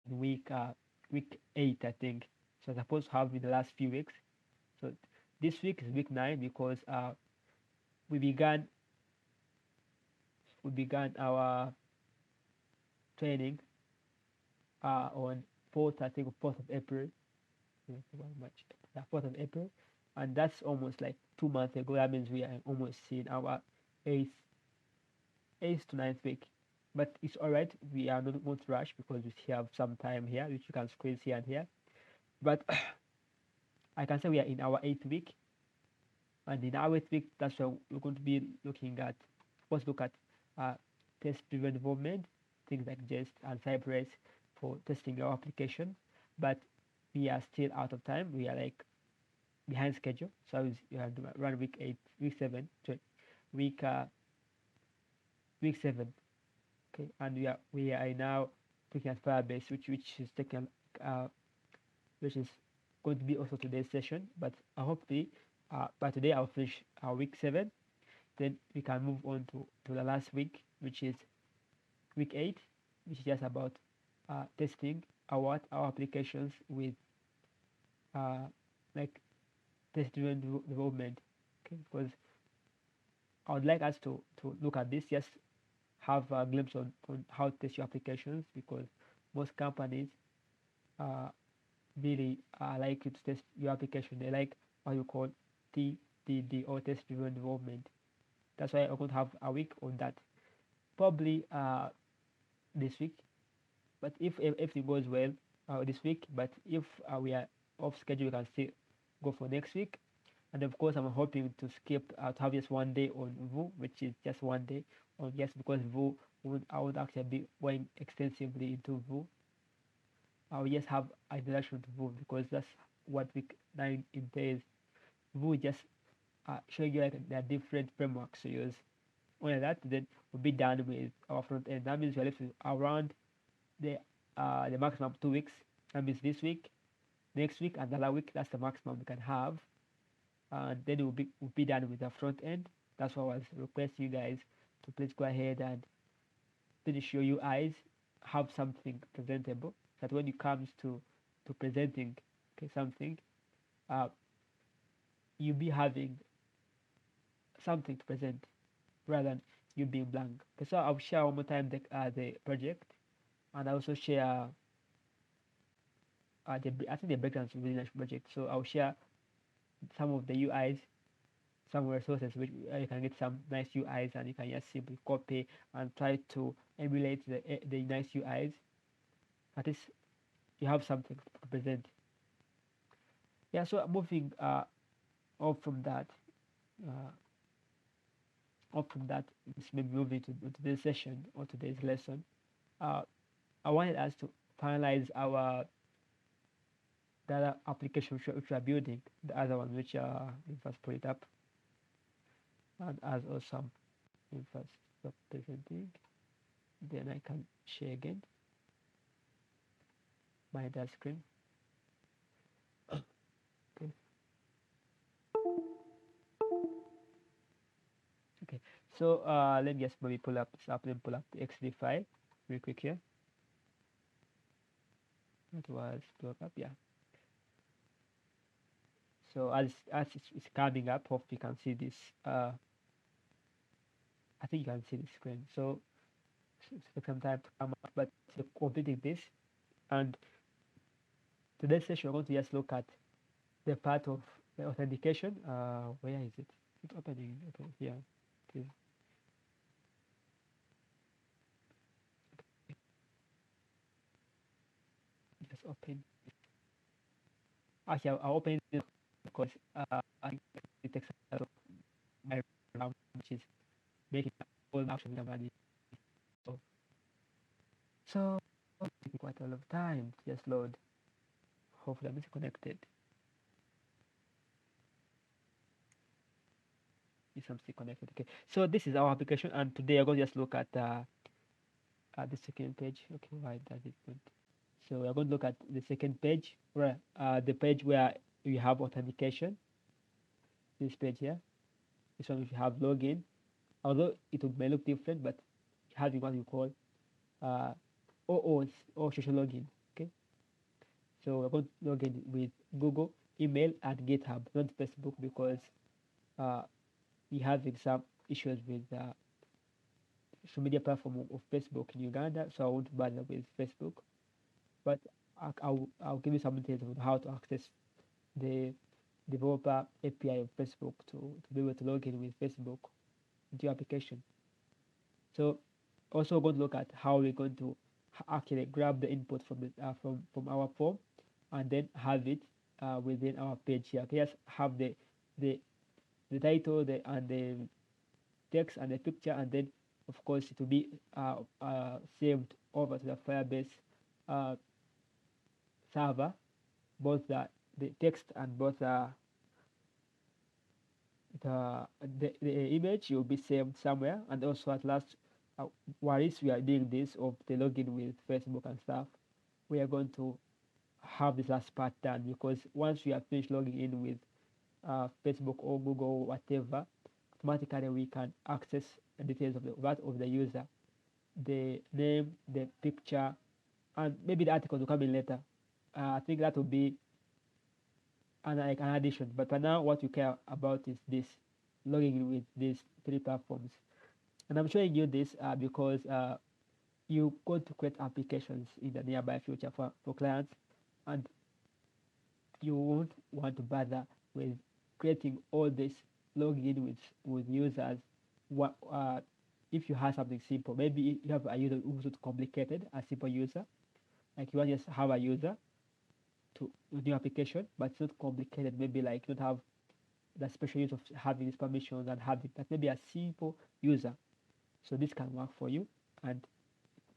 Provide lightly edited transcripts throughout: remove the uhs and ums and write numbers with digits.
in week 8, I think. So I'm supposed to have in the last few weeks. So this week is week 9 because we began we began our training on 4th, I think 4th of April. Much, yeah, 4th of April, and that's almost like 2 months ago. That means we are almost in our eighth eighth to ninth week. But it's all right. We are not going to rush because we still have some time here, which you can squeeze here and here. But I can say we are in our 8th week, and in our 8th week, that's where we're going to be looking at. First, look at uh, test-driven development, things like Jest and Cypress for testing our application. But we are still out of time. We are like behind schedule. So we have to run week 8, week 7, sorry, week uh, week 7. Okay, and we are now looking at Firebase, which is taking which is going to be also today's session. But hopefully, by today I'll finish week 7. Then we can move on to the last week, which is week 8, which is just about testing our applications with uh, like test-driven development. Okay, because I would like us to look at this, just have a glimpse on how to test your applications, because most companies uh, really like you to test your application. They like what you call TDD, or test driven development. That's why I'm going to have a week on that, probably this week. But if everything goes well this week, but if we are off schedule, we can still go for next week. And of course, I'm hoping to skip to have just one day on Vue, which is just one day on, just because Vue I would actually be going extensively into Vue. I will just have an introduction to Vue because that's what week 9 entails. Vue just showing you like the different frameworks to use. Only that, then we'll be done with our front end. That means we're left with around the maximum 2 weeks. That means this week, next week, and the other week. That's the maximum we can have, and then we'll be done with the front end. That's why I was requesting you guys to please go ahead and finish your UIs, have something presentable, that when it comes to presenting, okay, something, uh, you'll be having something to present rather than you being blank. Okay, so I'll share one more time the project, and I also share I think the breakdowns within the project. So I'll share some of the UIs, some resources which you can get some nice UIs, and you can just simply copy and try to emulate the nice UIs. At least you have something to present. Yeah. So moving off from that, uh, maybe moving to today's session or today's lesson. Uh, I wanted us to finalize our the other application which we are building, the other one which let me first put it up, and as awesome. Let me first stop presenting, then I can share again my entire screen. Okay. Okay. So let me just maybe pull up this up, then pull up the XD file real quick here. It was pulled up, yeah. So as it's coming up, hope you can see this. I think you can see the screen. So it takes some time to come up, but completing this, and today's session we're going to just look at the part of the authentication. Where is it? It's opening. Okay, here. Okay. Just open. Actually, I'll open it because I think it takes a lot of my RAM, which is making all action money. So, so it's taking quite a lot of time to just load. Hopefully, I'm connected. Yes, I'm still connected. Okay. So this is our application, and today I'm going to just look at the second page. Okay, why does it not? So we're going to look at the second page, where the page where you have authentication. This page here. This one, if you have login, although may look different, but having what you call uh, OOs, or social login. Okay, So we're going to log in with Google, email, and GitHub, not Facebook, because uh, we having some issues with social media platform of Facebook in Uganda, so I won't bother with Facebook. But I'll give you some details on how to access the developer API of Facebook to be able to log in with Facebook into your application. So also going to look at how we're going to actually grab the input from from our form and then have it within our page here. Okay, just have the the title and the text and the picture, and then of course it will be saved over to the Firebase uh, server, both the text and both the image will be saved somewhere. And also at last, while we are doing this of the login with Facebook and stuff, we are going to have this last part done, because once we have finished logging in with Facebook or Google or whatever, automatically we can access the details of the user, the name, the picture, and maybe the article will come in later. I think that will be like an addition. But for now, what you care about is this, logging in with these three platforms. And I'm showing you this because you're going to create applications in the nearby future for clients, and you won't want to bother with creating all this, logging in with users. What if you have something simple? Maybe you have a user who's not complicated, a simple user, like you want to just have a user to new application, but it's not complicated. Maybe like you don't have the special use of having these permissions and having, but maybe a simple user. So this can work for you, and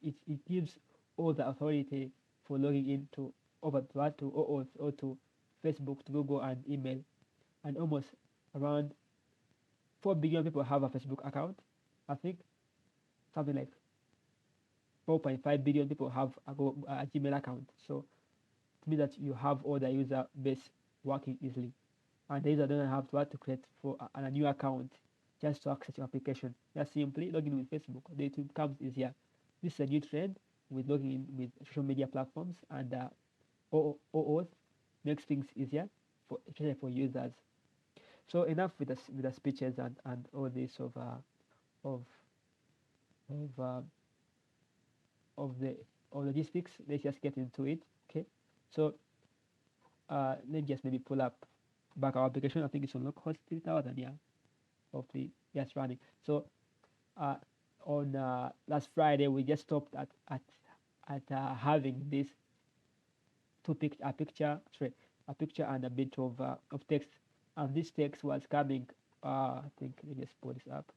it gives all the authority for logging into over to that to or to Facebook, to Google, and email. And almost around 4 billion people have a Facebook account. I think something like 4.5 billion people have a Gmail account. So it means that you have all the user base working easily, and the user doesn't have to create for a new account just to access your application. Just simply log in with Facebook. It becomes easier. This is a new trend with logging in with social media platforms, and OAuth makes things easier especially for users. So enough with the speeches and all this of of uh, of the logistics. Let's just get into it. Okay. So let me just maybe pull up back our application. I think it's on localhost 3000. Yeah. Hopefully, yes, running. So on last Friday, we just stopped at having this a picture and a bit of text, and this text was coming. I think let me just pull this up.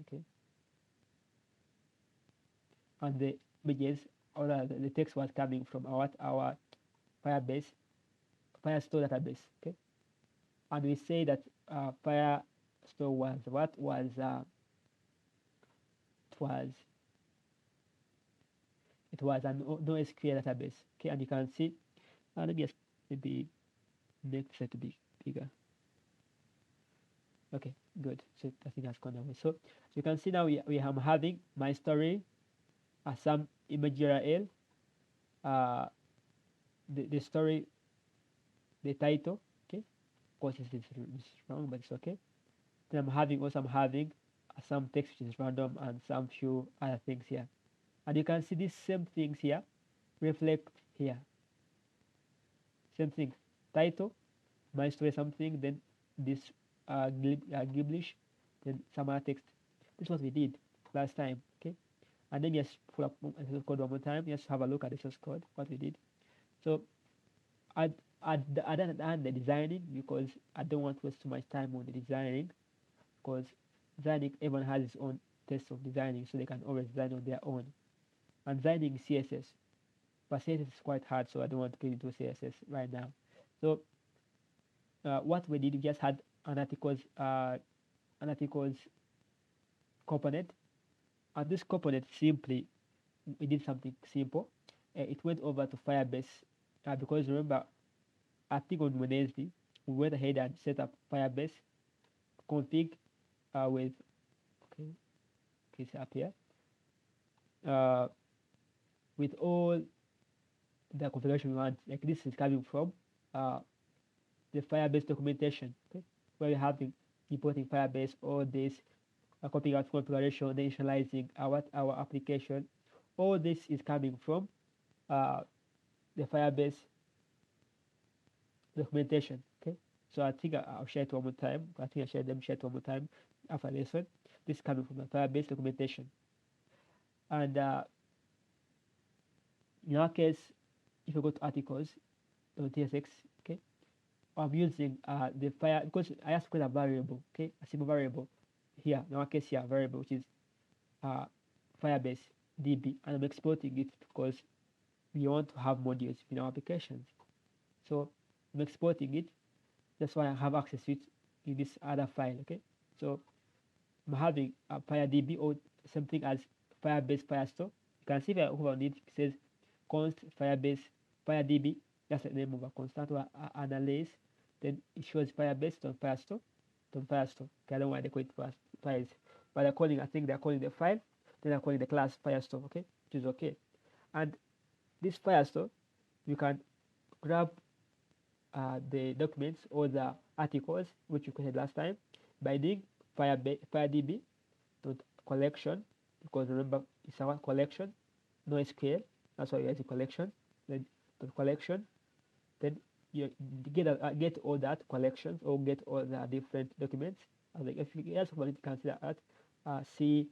Okay, and the images or the text was coming from our Firebase Firestore database. Okay, and we say that Firestore was it was an NoSQL database. Okay, and you can see, let me just maybe make it to be bigger. Okay, good. So I think that's gone away. So you can see now we are having my story, some image URL, the story, the title. Okay, of course this is wrong, but it's okay. Then I'm having some text which is random and some few other things here. And you can see these same things here reflect here. Same thing, title, my story something, then this gibberish, then some other text. This is what we did last time, okay? And then just pull up the source code one more time. Just have a look at the source code, what we did. So I done the designing because I don't want to waste too much time on the designing, because designing, everyone has his own taste of designing, so they can always design on their own. And designing CSS, but CSS is quite hard, so I don't want to get into CSS right now. So what we did, we just had an articles component, and this component simply, we did something simple. It went over to Firebase because remember, I think on Wednesday we went ahead and set up Firebase config with it's up here with all the configuration we want. Like this is coming from the Firebase documentation, okay, where we have been importing Firebase, all this, copying out configuration, then initializing our application. All this is coming from the Firebase documentation. Okay, so I think I'll share it one more time. I think I share it one more time after this one. This is coming from the Firebase documentation, and in our case, if you go to articles.tsx, okay, I'm using the fire because I have to create a variable, okay, a simple variable here. In our case here, variable which is Firebase DB, and I'm exporting it because we want to have modules in our applications. So I'm exporting it. That's why I have access to it in this other file. Okay, so I'm having a FireDB or something as Firebase Firestore. You can see if I open it, it says const Firebase FireDB. That's the name of a constant or analyze. Then it shows Firebase on Firestore. Okay, I don't know why they call it files, but I think they're calling the file. Then they're calling the class Firestore. Okay, which is okay. And this Firestore, you can grab the documents or the articles which you created last time by doing firedb collection, because remember it's our collection, no SQL. That's why we use a collection. Then collection, then you get all that collections or get all the different documents. Like if you can see that see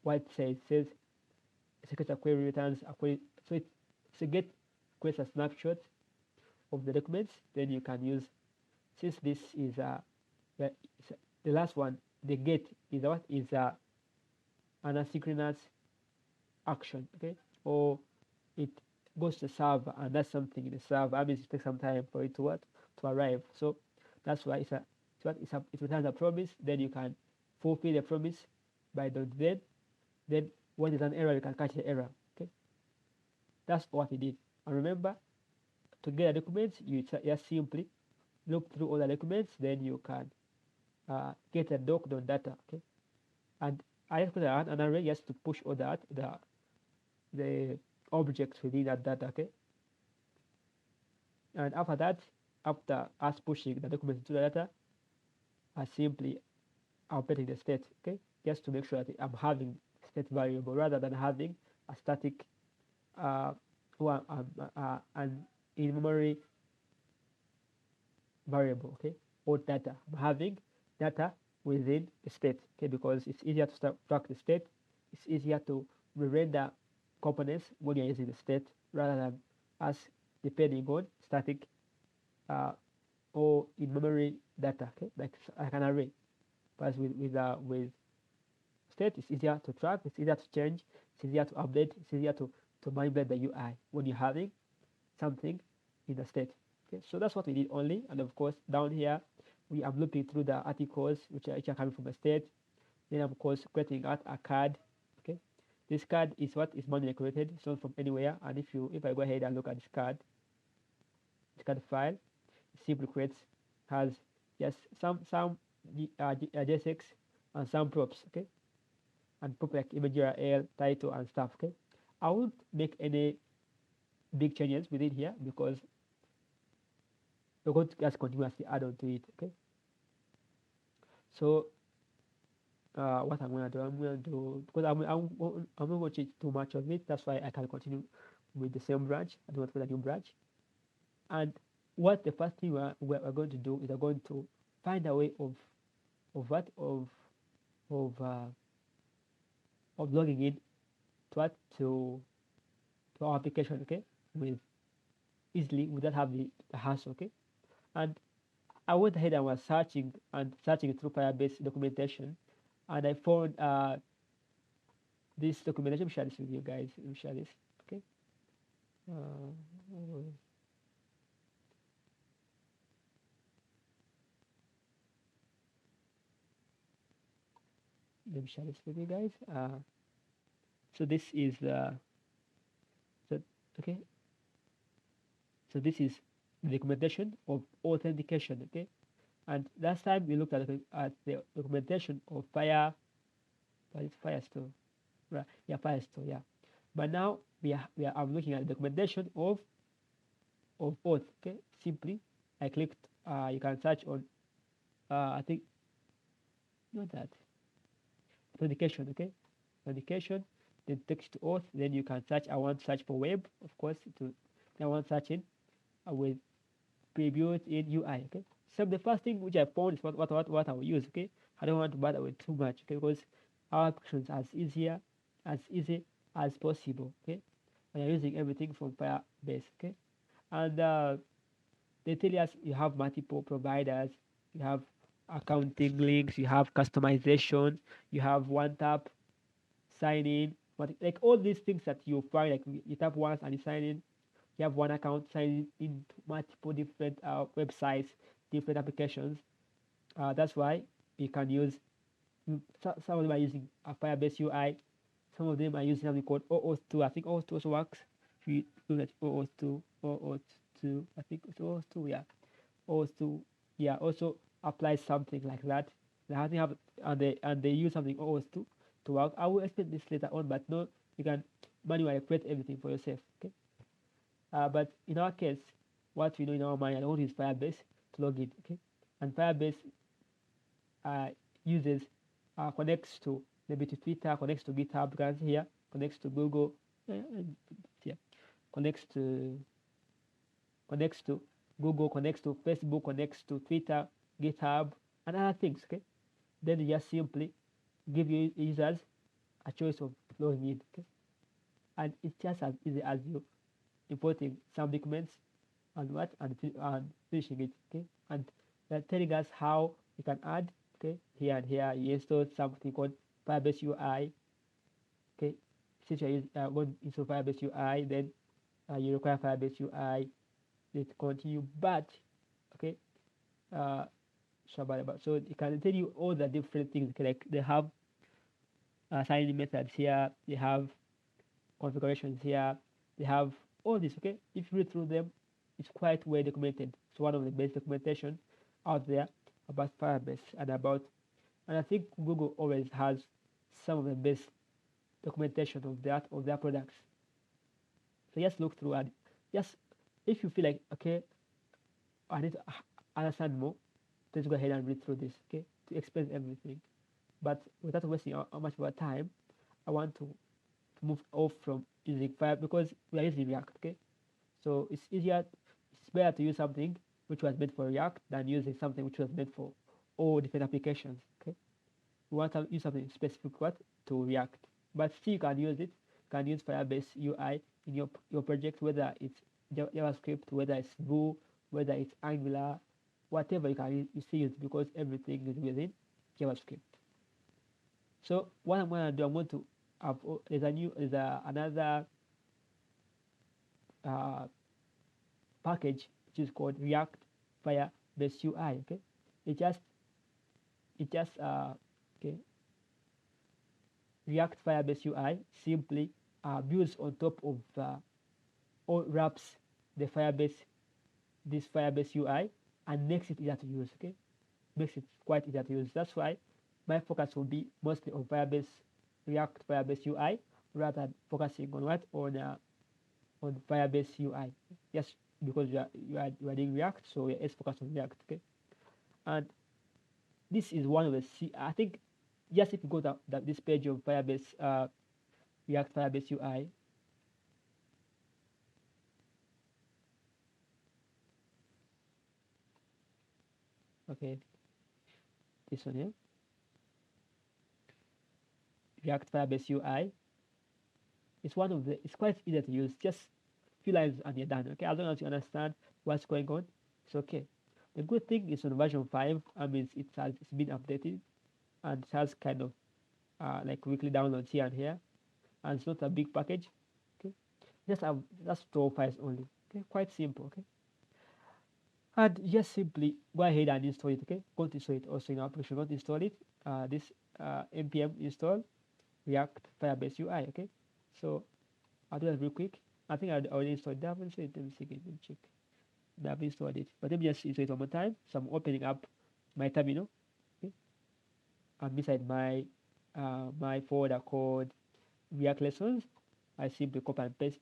what it says. It says secret query returns a query. So creates a snapshot of the documents. Then you can use, since this is the last one, the get is what is an asynchronous action, okay, or it goes to the server and that's something in the server. I mean, it takes some time for it to arrive. So that's why it returns a promise. Then you can fulfill the promise by then when there's an error, you can catch the error. Okay, that's what we did. And remember, to get the documents, you just simply look through all the documents, then you can get a doc.data. Okay, and I just put an array just to push all that the objects within that data. Okay, and after that, after us pushing the documents into the data, I simply updating the state. Okay, just to make sure that I'm having state variable rather than having a static an in-memory variable, okay, or data. I'm having data within the state, okay, because it's easier to track the state. It's easier to re-render components when you're using the state rather than us depending on static or in-memory data, okay, like an array. But with state, it's easier to track, it's easier to change, it's easier to update, it's easier to manipulate the UI when you're having something in the state. Okay, so that's what we did only. And of course, down here, I'm looping through the articles which are coming from the state. Then of course creating out a card. Okay, this card is what is manually created. It's not from anywhere. And if I go ahead and look at this card file, it simply has just some JSX and some props. Okay, and prop like image URL, title, and stuff. Okay, I won't make any big changes within here because we're going to just continuously add on to it. Okay, so what I'm going to do, because I'm not going to change too much of it. That's why I can continue with the same branch. I don't want to put a new branch. And what the first thing we're going to do is we're going to find a way of logging in to our application, okay, with easily without having the hassle. Okay, and I went ahead and was searching through Firebase documentation, and I found this documentation. Let me share this with you guys. Let me share this. Okay. Let me share this with you guys. So this is okay. So this is the documentation of authentication. Okay, and last time we looked at the documentation of Firestore, right? Yeah, Firestore. Yeah, but now I'm looking at the documentation of of Auth. Okay, simply I clicked. You can search on. I think not that authentication. Okay, authentication. Then text to Auth. Then you can search. I want search for web, of course. I want searching with pre-built in UI. Okay, so the first thing which I found is what I will use. Okay, I don't want to bother with too much. Okay, because our applications as easy as possible. Okay, we are using everything from Firebase. Okay, and they tell us you have multiple providers, you have accounting links, you have customization, you have one tap sign in, but like all these things that you find, like you tap once and you sign in, you have one account sign in multiple different websites, different applications. That's why you can use. Some of them are using a Firebase UI. Some of them are using something called OAuth2. I think OAuth2 also works. If you look at OAuth2, I think it's OAuth2, yeah. OAuth2, yeah, also applies something like that. They have and they use something OAuth2 to work. I will explain this later on, but no, you can manually create everything for yourself. Okay. But in our case, what we know in our mind, I want to use Firebase to log in. Okay, and Firebase uh, uses connects to maybe to Twitter, connects to GitHub, because here connects to Google, yeah, connects to connects to Google, connects to Facebook, connects to Twitter, GitHub, and other things. Okay, then you just simply give your users a choice of logging in. Okay, and it's just as easy as you importing some documents and and finishing it. Okay, and they're telling us how you can add. Okay, here and here you install something called Firebase UI. Okay, since you're going into Firebase UI, then you require Firebase UI. Let's continue, but okay, uh, so it can tell you all the different things. Okay, like they have signing methods here, they have configurations here, they have all this. Okay, if you read through them, it's quite well documented. It's one of the best documentation out there about Firebase and I think Google always has some of the best documentation of their products. So just look through and just if you feel like okay, I need to understand more, please go ahead and read through this. Okay, to explain everything. But without wasting how much of our time, I want to move off from using Fire because we are using React. Okay, so it's easier, it's better to use something which was meant for React than using something which was meant for all different applications. Okay, we want to use something specific what to React, but still you can use it. You can use Firebase UI in your project, whether it's JavaScript, whether it's Vue, whether it's Angular, whatever you still use because everything is within JavaScript. So what I'm gonna do, I'm going to have another uh, package which is called React Firebase UI. Okay, it just okay, React Firebase UI simply builds on top of or wraps the Firebase UI and makes it easier to use. Okay, makes it quite easier to use. That's why my focus will be mostly on React Firebase UI rather than focusing on on Firebase UI. Yes, because you are doing React, so let's focus on React. Okay, and this is one of I think just if you go to this page of Firebase React Firebase UI. Okay, this one here, React Firebase UI. It's quite easy to use. Just few lines and you're done. Okay, as long as you understand what's going on, it's okay. The good thing is on version 5, I mean it's been updated and it has kind of like weekly downloads here and here, and it's not a big package. Okay, just 12 files only. Okay, quite simple. Okay, and just simply go ahead and install it. Okay, go to install it also in our application. Go to install it. This npm install React Firebase UI. Okay, so I'll do that real quick. I think I already installed it. I haven't installed it. Let me see again. Let me check. I've installed it. But let me just install it one more time. So I'm opening up my terminal. Okay, I'm inside my folder called React lessons. I simply copy and paste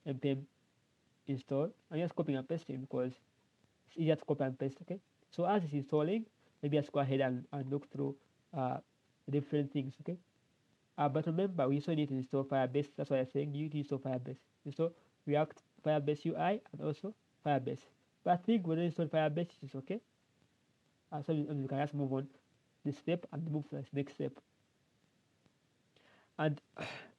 npm install. I'm just copying and pasting because it's easier to copy and paste. Okay, so as it's installing, maybe just go ahead and look through different things. Okay, but remember, we also need to install Firebase. That's why I'm saying you need to install Firebase. Install React Firebase UI and also Firebase. But I think when you install Firebase, it's okay. So you can just move on this step and move to the next step. And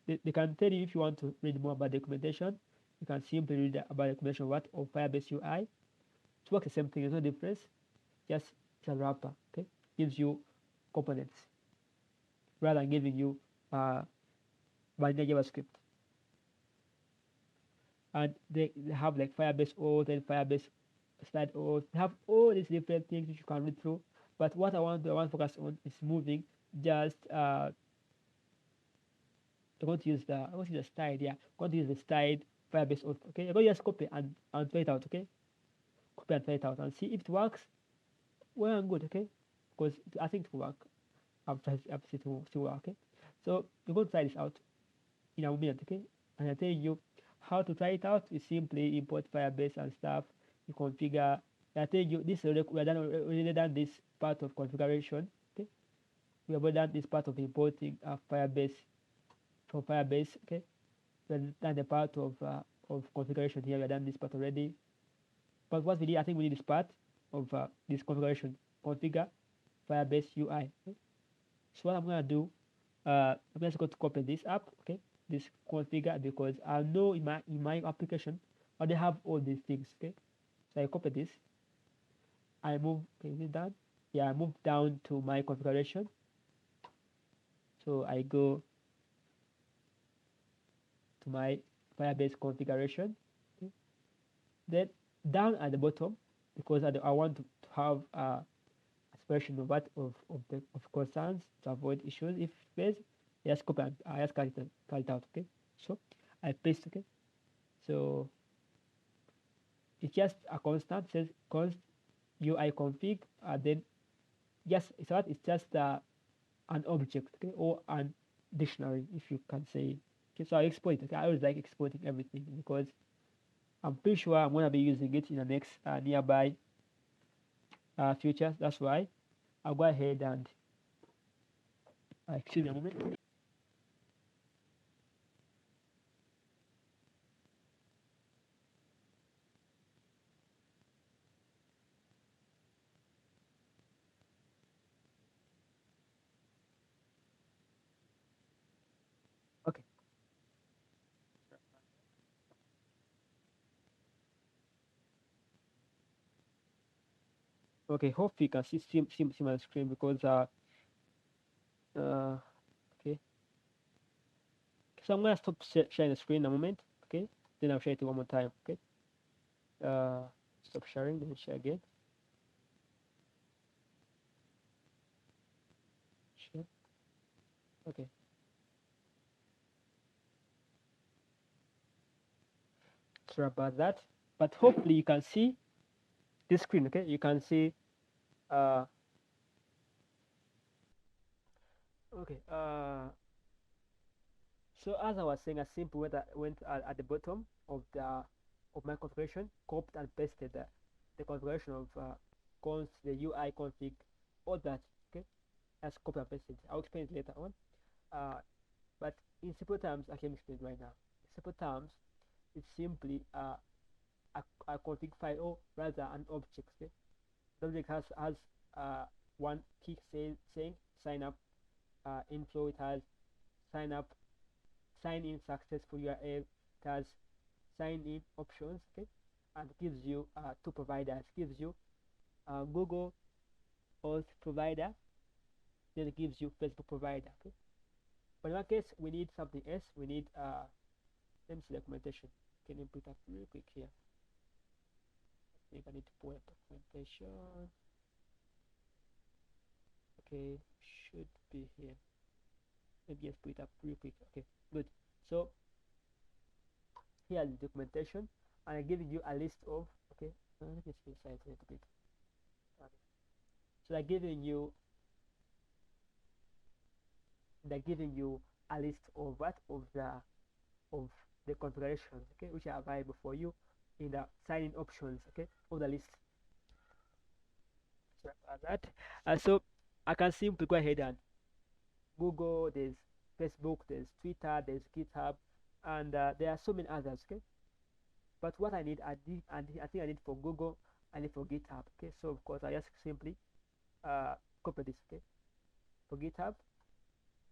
they can tell you if you want to read more about the documentation. You can simply read about the documentation of Firebase UI. It works the same thing. There's no difference. Just it's a wrapper. Okay, gives you components rather than giving you vanilla JavaScript. And they have like Firebase Auth and Firebase Slide Auth. They have all these different things which you can read through. But what I want to focus on is moving just I'm going to use the style. Yeah, I'm going to use the style Firebase Auth. Okay, I'm going to just copy and try it out. Okay, copy and try it out and see if it works. Well and good. Okay, because I think it will work. I've seen it to work. Okay, so you're going to try this out in a minute. Okay, and I'm telling you how to try it out. You simply import Firebase and stuff. You configure. I tell you this we already done this part of configuration. Okay, we have already done this part of importing Firebase from Firebase. Okay, we have done the part of configuration here. We have done this part already. But what we need, I think we need this part of this configuration. Configure Firebase UI. Okay? So what I'm gonna do, I'm just going to copy this up. Okay, this configure because I know in my application I they have all these things. Okay, so I copy this. I move. Okay, is it done? Yeah, I move down to my configuration. So I go to my Firebase configuration. Okay. Then down at the bottom, because I want to have expression of what of concerns to avoid issues. If space, just copy and I just cut it out. Okay, so I paste. Okay, so it's just a constant says const UI config, then just it's just an object, okay, or an dictionary if you can say. Okay, so I export it. Okay, I always like exporting everything because I'm pretty sure I'm gonna be using it in the next nearby future. That's why I'll go ahead and excuse me a moment. Okay. Okay. Hope you can see my screen because okay. So I'm gonna stop sharing the screen in a moment. Okay. Then I'll share it one more time. Okay. Uh, Stop sharing. Then share again. Share. Okay. Sorry about that. But hopefully you can see this screen. Okay. You can see. Okay. So as I was saying, I simply went at the bottom of my configuration, copied and pasted the configuration of the UI config, all that. Okay, as copy and pasted. I'll explain it later on. Uh, but in simple terms, I can explain right now. In simple terms, it's simply a config file or rather an object. Okay, the object has one key saying sign up inflow. It has sign up sign in successful URL. It has sign in options. Okay, and it gives you two providers. It gives you Google Auth provider, then it gives you Facebook provider. Okay, but in our case we need something else. We need let me see documentation. Can you put up real quick here? I think I need to pull up documentation. Okay, should be here. Let me just put it up real quick. Okay, good. So here is the documentation, and I'm giving you a list of okay. Let me just resize a little bit. Okay. So they're giving you a list of what of the configurations, okay, which are available for you in the sign-in options, okay, of the list. So about that, so I can simply go ahead and Google, there's Facebook, there's Twitter, there's GitHub, and there are so many others, okay. But what I think I need for Google, I need for GitHub, okay. So of course I just simply copy this, okay. For GitHub,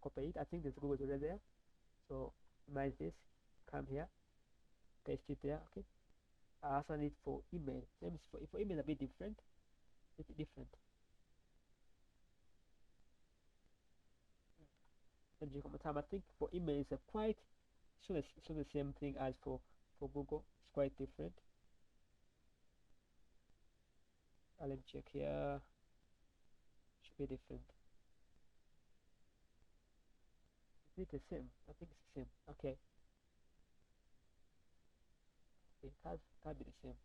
copy it. I think there's Google already there, so minus this, come here, paste it there, okay. I also need for email. Same for email, a bit different. It's different. And I think for email is a quite so the same thing as for Google. It's quite different. Let me check here. Should be different. Is it the same? I think it's the same. Okay. It can't be the same.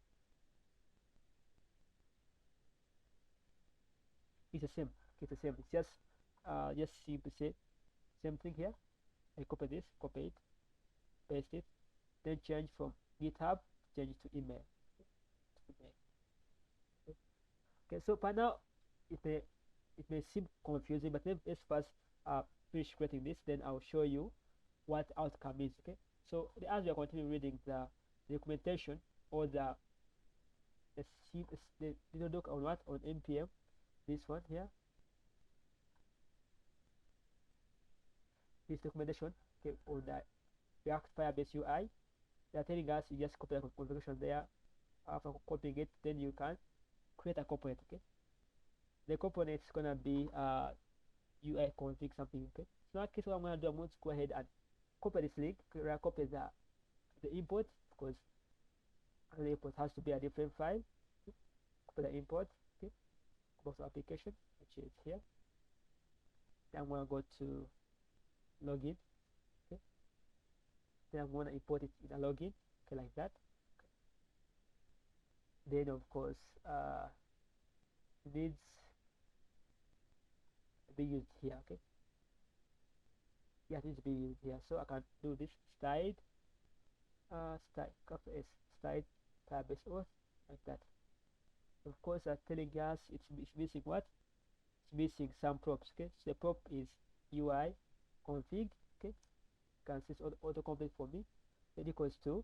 It's the same. It's the same. It's just simply say same thing here. I copy this, copy it, paste it, then change from GitHub, change it to email. Okay, so by now it may seem confusing, but let's first finish creating this, then I'll show you what outcome is. Okay, so as we are continuing reading the documentation or the doc on what on npm, this one here, this documentation, okay, on the react firebase UI, they are telling us you just copy the configuration there. After copying it, then you can create a component. Okay, the component is gonna be UI config something. Okay, so in that case, what I'm gonna do, I'm going to go ahead and copy this link, copy the import, because the import has to be a different file. Copy the import. Okay, go to application, which is here. Then I'm gonna go to login. Okay, then I'm gonna import it in a login. Okay, like that. Okay. Then of course it needs to be used here. Okay, yeah, it needs to be used here, so I can do this style style Firebase Auth, like that. Of course telling us it's missing what? It's missing some props. Okay, so the prop is UI config. Okay, you can see it's auto complete for me. Then equals to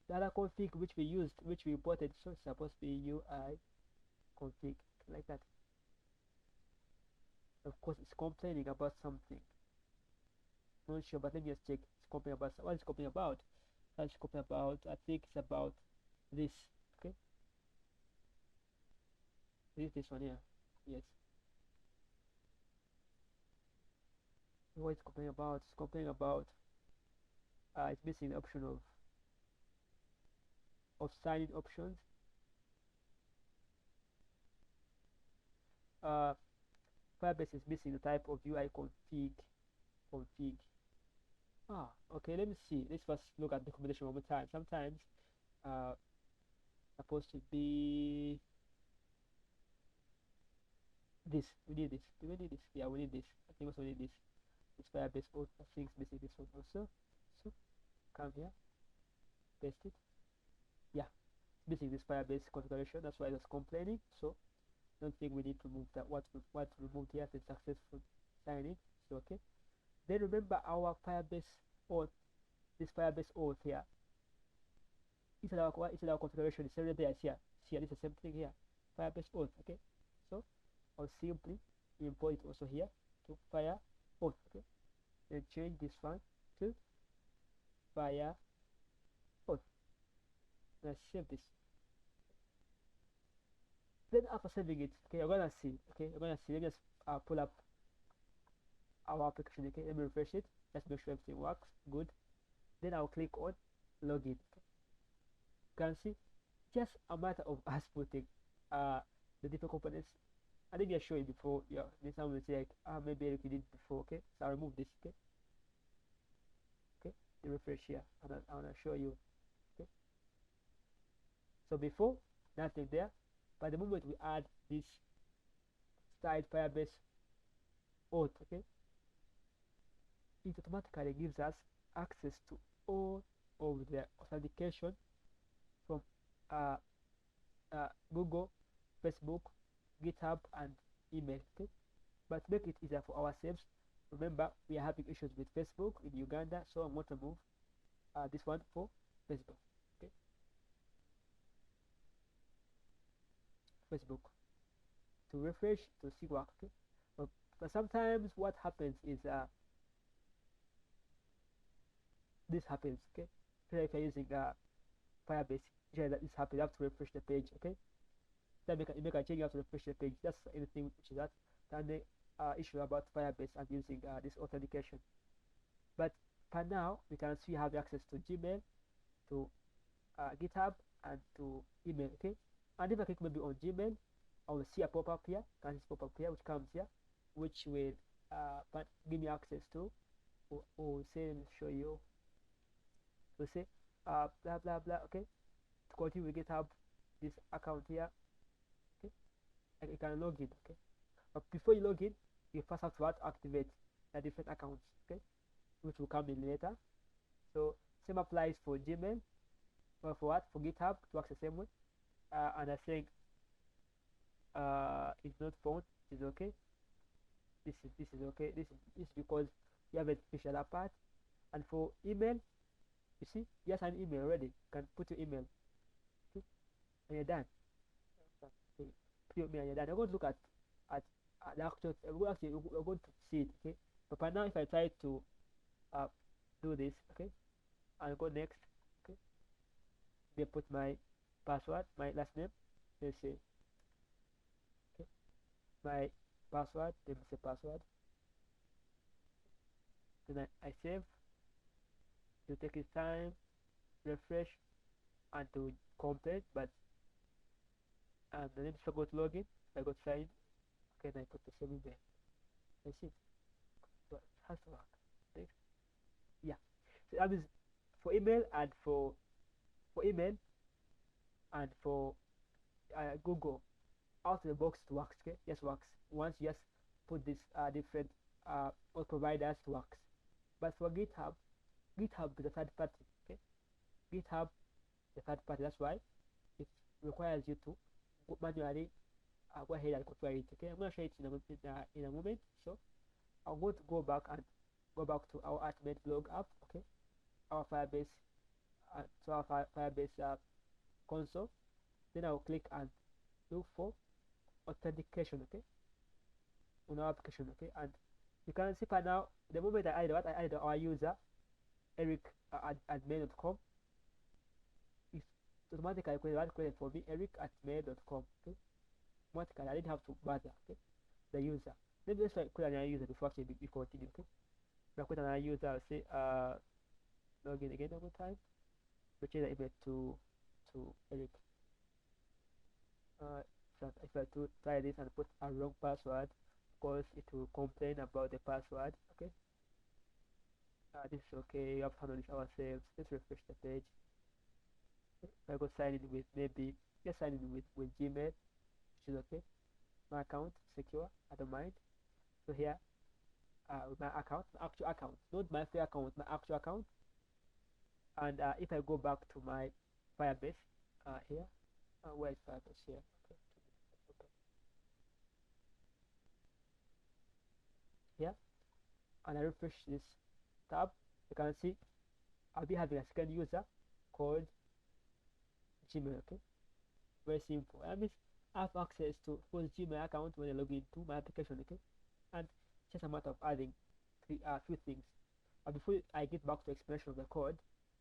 the other config which we imported, so it's supposed to be UI config, like that. Of course it's complaining about something, not sure, but let me just check. It's complaining about what it's complaining about. It's complaining about, I think it's about this. Okay, this one here. Yes, what it's complaining about, it's complaining about it's missing the option of sign-in options. Firebase is missing the type of UI config. Okay, let me see. Let's first look at the documentation one more time. Sometimes supposed to be this. We need this. Do we need this? Yeah, we need this. I think also we need this. It's Firebase Auth. I think it's missing this one also. So come here, paste it. Yeah, missing this Firebase configuration. That's why it's complaining. So don't think we need to remove that. What removed here is successful signing. So okay. Then remember our Firebase Auth. This Firebase Auth here. It's our configuration. It's already there. It's here. See, it's the same thing here. Firebase Auth. Okay. So I'll simply import it also here to Fire Auth. Okay. Then change this one to Fire Auth. Let's save this. Then after saving it, okay, you're gonna see. Okay, you're gonna see. Let me just pull up our application. Okay, let me refresh it. Just make sure everything works good. Then I'll click on login. Okay. You can see just a matter of us putting the different components. I think I showed it before. Yeah, then someone will say like, maybe we did it before. Okay, so I'll remove this. Okay, the refresh here, and I wanna show you. Okay, so before nothing there, but the moment we add this style Firebase Auth, okay, it automatically gives us access to all of the authentication uh, Google, Facebook, GitHub, and email. Okay, but to make it easier for ourselves, remember we are having issues with Facebook in Uganda, so I'm going to move this one for Facebook. Okay, Facebook to refresh to see what. Okay, but sometimes what happens is this happens. Okay, so if you're using Firebase, usually that this happens. You have to refresh the page. Okay, then you make a change. You have to refresh the page. That's anything which is that. Then the issue about Firebase and using this authentication. But for now, we can see have access to Gmail, to GitHub, and to email. Okay, and if I click maybe on Gmail, I will see a pop-up here. Can see pop-up here, which comes here, which will give me access to, or say, let me show you. We'll say blah blah blah. Okay, to continue with GitHub, this account here. Okay, and you can log in. Okay, but before you log in, you first have to activate the different accounts. Okay, which will come in later. So same applies for Gmail, or for what? For GitHub, it works the same way. And I think it's not found. It's okay. This is okay. This is because you have a special part. And for email, you see, yes, an email already. You can put your email. Okay, and you're done. Okay. Put your email and you're done. You're going to look at the actual. We're going to see it. Okay. But for now, if I try to do this, okay, I'll go next. Okay, then put my password, my last name. Let's say, okay, my password. Let me say password. Then I save. To take its time, refresh, and to complete. But then if I go to login, I go to sign. Okay, then I put the same email. That's it. So it has to work. Next. Yeah. So that means for email and for email and for Google, out of the box it works. Okay, just works. Once you just put this different providers to works. But for GitHub is a third party. Okay, GitHub is a third party. That's why it requires you to manually go ahead and configure it. Okay, I'm going to show it in a moment. So I'm going to go back to our Ultimate blog app. Okay, our Firebase Firebase console. Then I'll click and look for authentication. Okay, on our application. Okay, and you can see for now the moment I added our user Eric at mail.com, it's automatically created for me, Eric at mail.com. Okay, automatically I didn't have to bother. Okay, the user. Maybe let's try create another user before actually we continue. Okay, if I create another user, I'll say login again one more time. We change the email to Eric. So if I to try this and put a wrong password, of course it will complain about the password. Okay. This is okay. We have to handle this ourselves. Let's refresh the page. I go sign in with maybe just sign in with Gmail, which is okay. My account secure. I don't mind. So here, with my account, my actual account, not my fake account, my actual account. And if I go back to my Firebase, here, where is Firebase here? Okay. Here, and I refresh this tab, you can see I'll be having a second user called Gmail. Okay, very simple. That means I have access to full Gmail account when I log into my application. Okay, and it's just a matter of adding a few things. Before I get back to explanation of the code,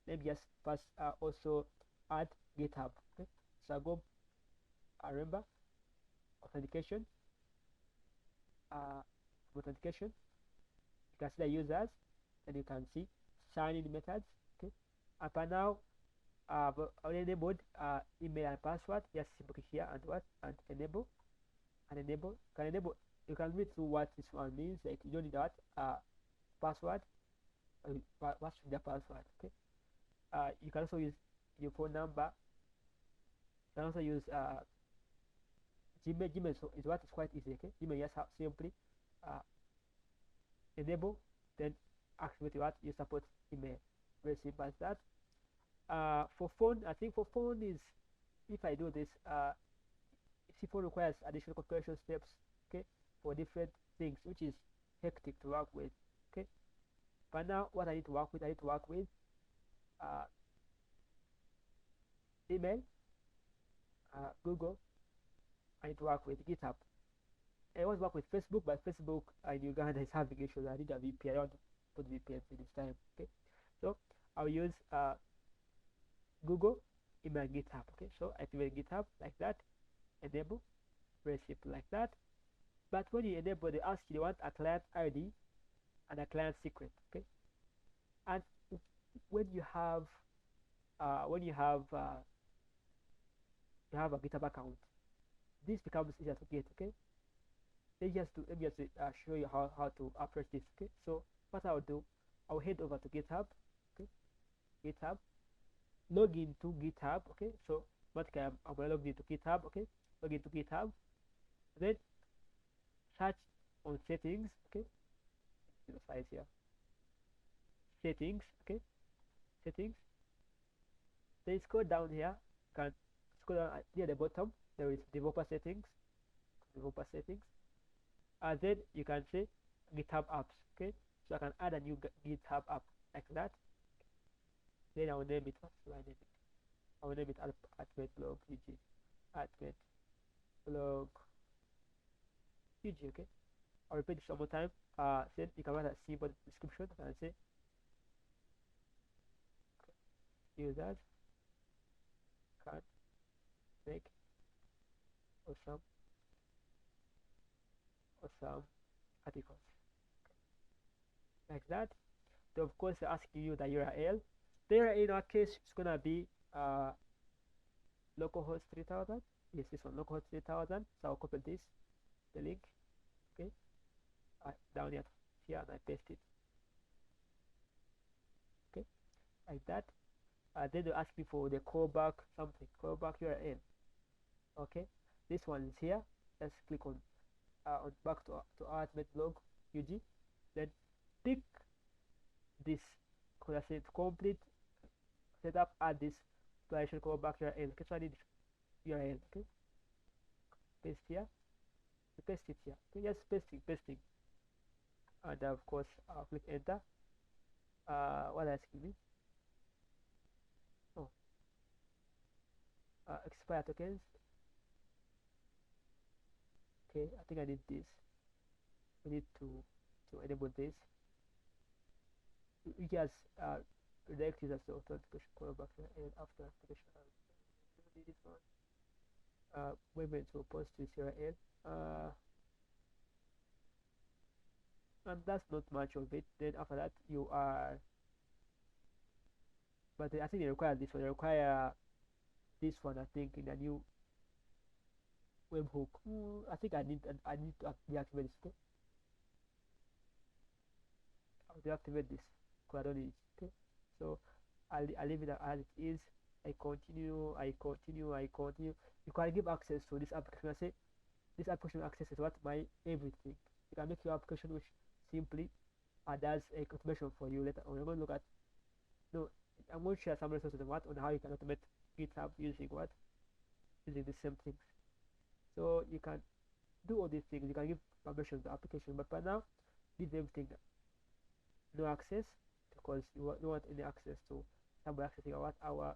let me just first also add GitHub. Okay, so I go remember authentication. Authentication. You can see the users, and you can see sign in methods. Okay, and for now I've already enabled email and password. Just simply here and enable you can read through what this one means. Like you don't need that password. What's the password? Okay, you can also use your phone number. You can also use Gmail is what is quite easy. Okay, Gmail just simply enable, then activate what you support email. Very simple as that. For phone, I think for phone is if I do this, C4 requires additional configuration steps, okay, for different things, which is hectic to work with, okay. But now what I need to work with, uh, email, Google. I need to work with GitHub. I want to work with Facebook, but Facebook in Uganda is having issues. I need a VPN. I want to put VPN in this time, okay. So I'll use Google in my GitHub, okay. So I activate GitHub like that, enable, very simple like that. But when you enable, they ask you, they want a client ID and a client secret, okay. And when you have you have a GitHub account, this becomes easier to get, okay. Let me just show you how to approach this, okay. So what I'll do, I'll head over to GitHub, okay. GitHub, log into GitHub, okay. So what can I'm gonna log into GitHub, okay. Log into GitHub, then search on settings, okay. The size here, settings, okay. Settings, then scroll down here, you can scroll down near the bottom, there is developer settings, and then you can say GitHub apps, okay. So I can add a new GitHub app like that. Then I will name it, I will name it admin blog UG, admin blog UG, okay. I'll repeat this one more time. Then you can write a simple description and say users can make awesome articles like that. Then of course they're asking you the URL. The URL in our case is gonna be localhost 3000. Yes, this one, localhost 3000. So I'll copy this, the link, okay, down here and I paste it, okay, like that. Then they'll ask me for the callback URL, okay. This one is here. Let's click on back to admin blog UG, then pick this, because I said complete setup, add this exploration callback URL, okay. So I need URL, okay. Paste here, paste it here, okay. Just pasting, and of course I'll click enter. What asking me? Oh, expire tokens. Okay, I think I need this. We need to enable this. We just redirect users to authentication callback and after application. This one. We're going to post this URL. And that's not much of it. Then after that you are, but I think they require this one. They require this one, I think, in a new webhook. I think I need to deactivate this, okay. I'll deactivate this because I don't need it, okay. So I'll leave it as it is. I continue. You can give access to this application. I say this application accesses what? My everything. You can make your application which simply does a automation for you later on. We're going to look at, no, I'm going to share some resources on how you can automate GitHub using the same things. So you can do all these things. You can give permission to the application, but for now, leave everything no access, because you don't want any access to somebody accessing our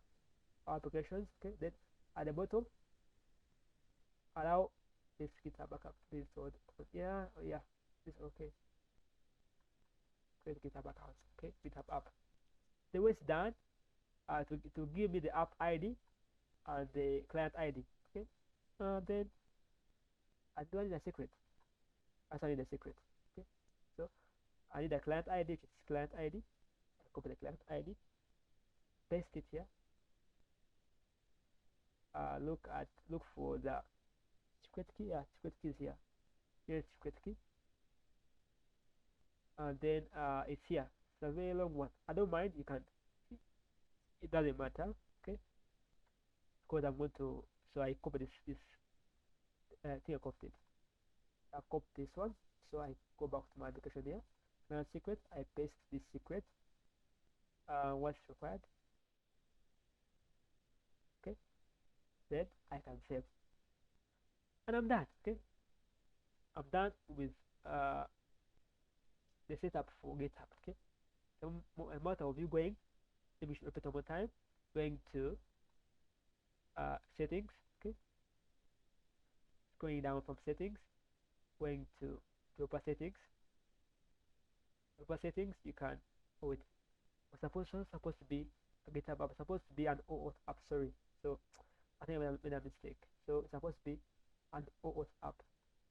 applications. Okay, then at the bottom, allow this GitHub backup to be installed. Yeah, this is okay. Create GitHub account. Okay, GitHub app. The way it's done, to give me the app ID and the client ID. Okay, then I do need a secret. I need a secret. Okay, so I need a client ID, which is client ID. I copy the client ID, paste it here. Look for the secret key. Yeah, secret key is here. Here's secret key, and then it's here. It's a very long one. I don't mind. You can. It doesn't matter. Okay, because I'm going to. So I copy this thing I copied. I copy this one. So I go back to my application here. Now secret. I paste this secret. What's required? Okay. then I can save, and I'm done. Okay, I'm done with uh, the setup for GitHub. Okay, so a matter of you going, maybe we should repeat one more time, going to settings. Okay, going down from settings, going to proper settings. Proper settings, you can, oh wait, was supposed to be a GitHub app, supposed to be an OAuth app, sorry. So I think I made a mistake. So it's supposed to be an OAuth app,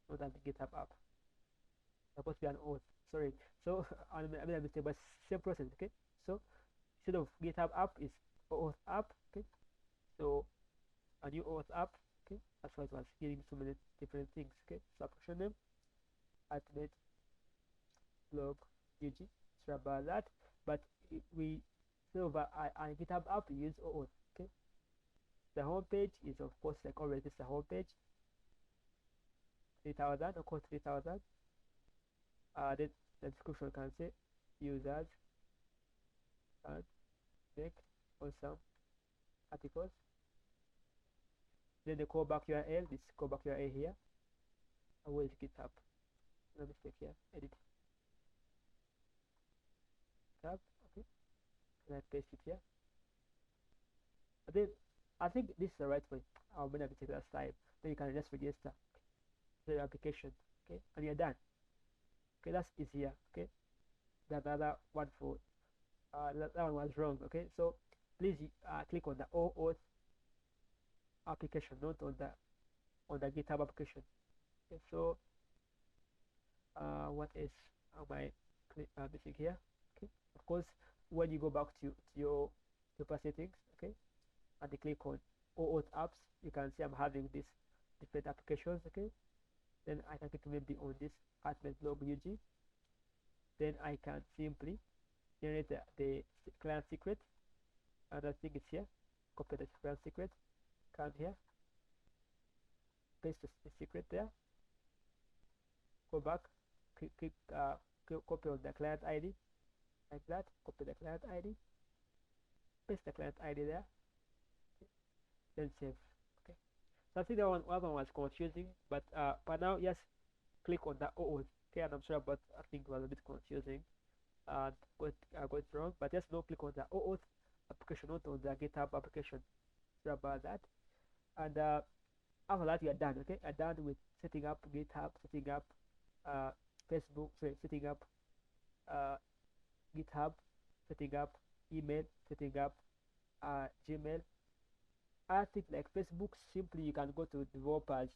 not a GitHub app. It's supposed to be an OAuth, sorry. So I made a mistake, but same process, okay? So instead of GitHub app is OAuth app, okay? So a new OAuth app, okay? That's why it was getting so many different things, okay? So application name, ultimate blog UG, sorry about that. But we so I GitHub app use OAuth, okay? The home page is of course like always it's the home page 3000, of course 3000. The description can say users and make awesome articles. Then the callback URL, this callback URL here. And where is GitHub? No mistake here. Edit. Tab. Okay. And I paste it here. And then I think this is the right way. I'm gonna take that slide. Then you can just register the application. Okay, and you're done. Okay, that's easier. Okay, the other one for that one was wrong. Okay, so please click on the OAuth application, not on the GitHub application. Okay, so what is my missing here? Okay, of course, when you go back to your paper settings, okay, and you click on OAuth apps, you can see I'm having these different applications. Okay, then I can click maybe on this admin blog UG. Then I can simply generate the client secret, and I think it's here. Copy the client secret, come here, paste the secret there, go back, click copy on the client ID like that, copy the client ID, paste the client ID there, okay. Then save. Okay, so I think that one was confusing, but for now, yes, click on the OAuth. Okay, and I'm sorry about, I think it was a bit confusing and got it wrong, but just don't click on the OAuth application, not on the GitHub application. Sorry about that. And after that, you are done. Okay, you are done with setting up GitHub, setting up Facebook, sorry, setting up GitHub, setting up email, setting up Gmail. I think like Facebook, simply you can go to developers,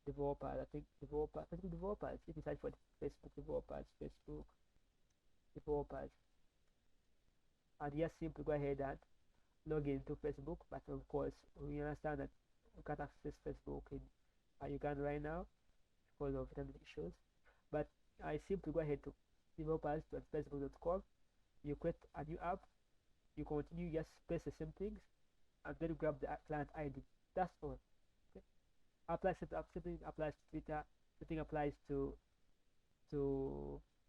I think Facebook developers. If you search for Facebook developers, and yes, simply go ahead and log into Facebook. But of course, we understand that you can't access Facebook in Uganda right now because of internet issues. But I simply go ahead to developers.facebook.com. You create a new app. You continue, just press the same things, and then grab the client ID. That's all. Okay. Apply setup. Setting applies to Twitter. Setting applies to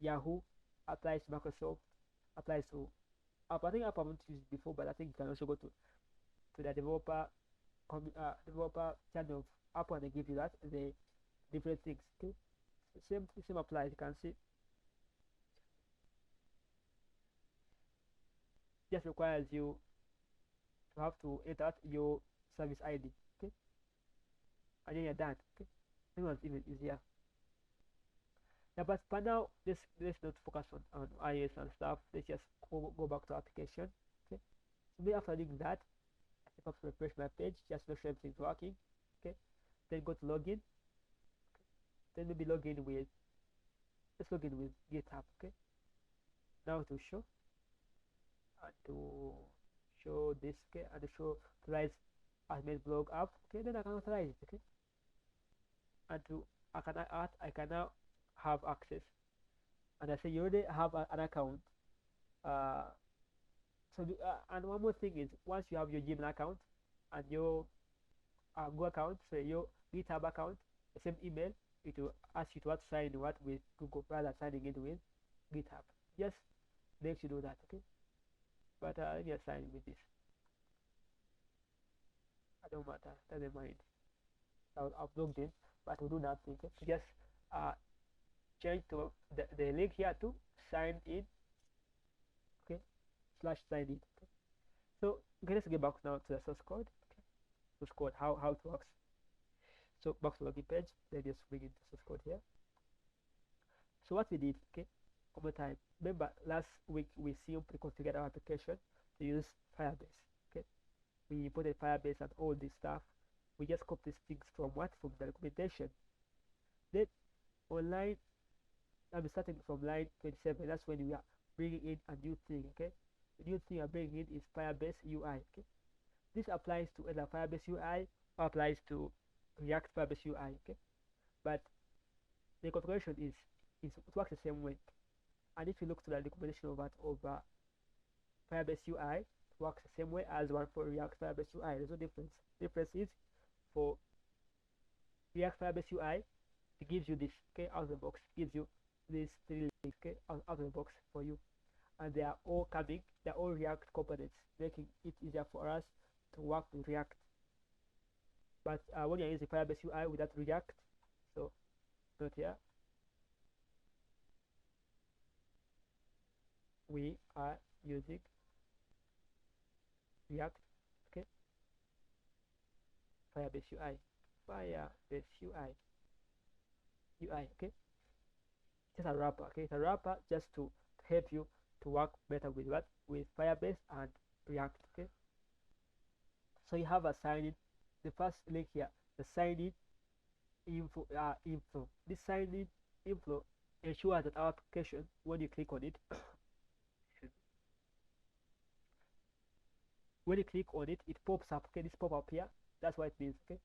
Yahoo. Applies to Microsoft. Applies to app. I think app I haven't used before, but I think you can also go to the developer channel of Apple, and they give you that the different things. Okay, same applies. You can see just requires you to have to enter your service ID. Okay, and then you're done. Okay, it was even easier. Yeah, but for now, let's not focus on iOS and stuff. Let's just go back to application. Okay, so maybe after doing that, I have to refresh my page, just make sure everything's working. Okay, then go to login. Okay. Then maybe let's log in with GitHub. Okay, now to show this. Okay, and to show authorize admin blog app. Okay, then I can authorize it. Okay, and I can now have access, and I say you already have an account. And one more thing is, once you have your Gmail account and your Google account, so your GitHub account, the same email, it will ask you to sign in with Google rather signing in with GitHub. Just make sure you do that. Okay, but let me sign with this. I don't matter, doesn't mind. I've logged in, but we'll do nothing. Okay? Just uh, change to the link here to sign in. Okay, slash sign in. Okay? So okay, let's get back now to the source code. Okay, source code, how it works. So back to login page. Then just bring in the source code here. So what we did, okay, over time. Remember last week we simply configured our application to use Firebase. Okay, we imported Firebase and all this stuff. We just copy these things from what? From the documentation. Then online, I'm starting from line 27. That's when we are bringing in a new thing. Okay, the new thing I'm bringing in is Firebase UI. Okay, this applies to either Firebase UI or applies to React Firebase UI. Okay, but the configuration is it works the same way. And if you look to the documentation of that over Firebase UI, it works the same way as one for React Firebase UI. There's no difference. Difference is for React Firebase UI, it gives you this, okay, out of the box. It gives you these three links, okay, out of the box for you. And they are all coming, they're all React components, making it easier for us to work with React. But when you're using Firebase UI without React, so not here, we are using React, okay, Firebase UI, okay, just a wrapper, okay, it's a wrapper just to help you to work better with what? With Firebase and React, okay. So you have a sign in, the first link here, the sign in info. This sign in info ensures that our application, when you click on it, when you click on it, it pops up, okay, this pop up here, that's what it means, okay,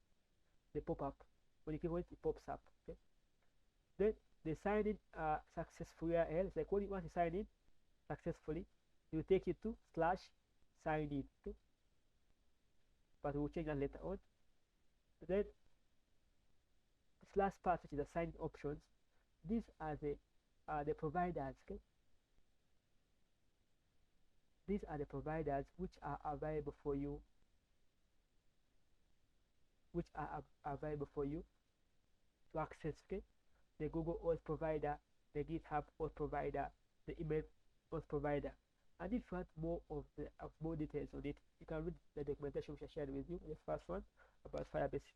the pop up, when you click on it, it pops up, okay. Then the sign in successful URL, it's like when you want to sign in successfully, it will take you to slash sign in, okay, but we'll change that later on. Then this last part, which is the sign options, these are the providers, okay. These are the providers which are available for you, to access, okay. The Google Auth provider, the GitHub Auth provider, the email Auth provider. And if you want more of more details on it, you can read the documentation which I shared with you, the first one about Firebase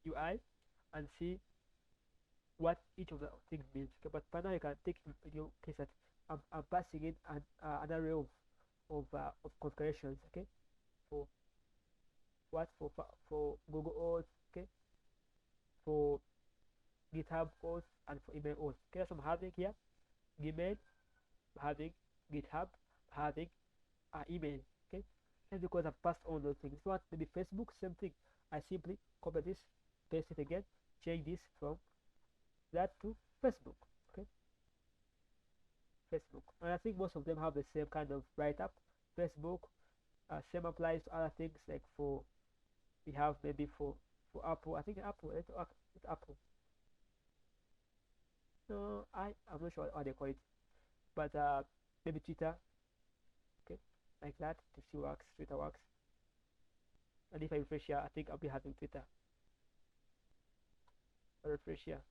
UI, and see what each of the things means. Okay, but for now you can take in your case that I'm passing in an array of configurations, okay, for what for Google Auth, okay, for GitHub Auth, and for email Auth. Okay, so I'm having here Gmail, I'm having GitHub, I'm having email, okay, and because I've passed all those things. So what maybe Facebook, same thing. I simply copy this, paste it again, change this from that to Facebook, okay, Facebook. And I think most of them have the same kind of write-up. Facebook, same applies to other things, like for we have maybe for Apple. I think Apple, it's Apple. No, I'm not sure what they call it, but maybe Twitter, okay, like that. To see works, Twitter works. And if I refresh here, I think I'll be having Twitter. I'll refresh here.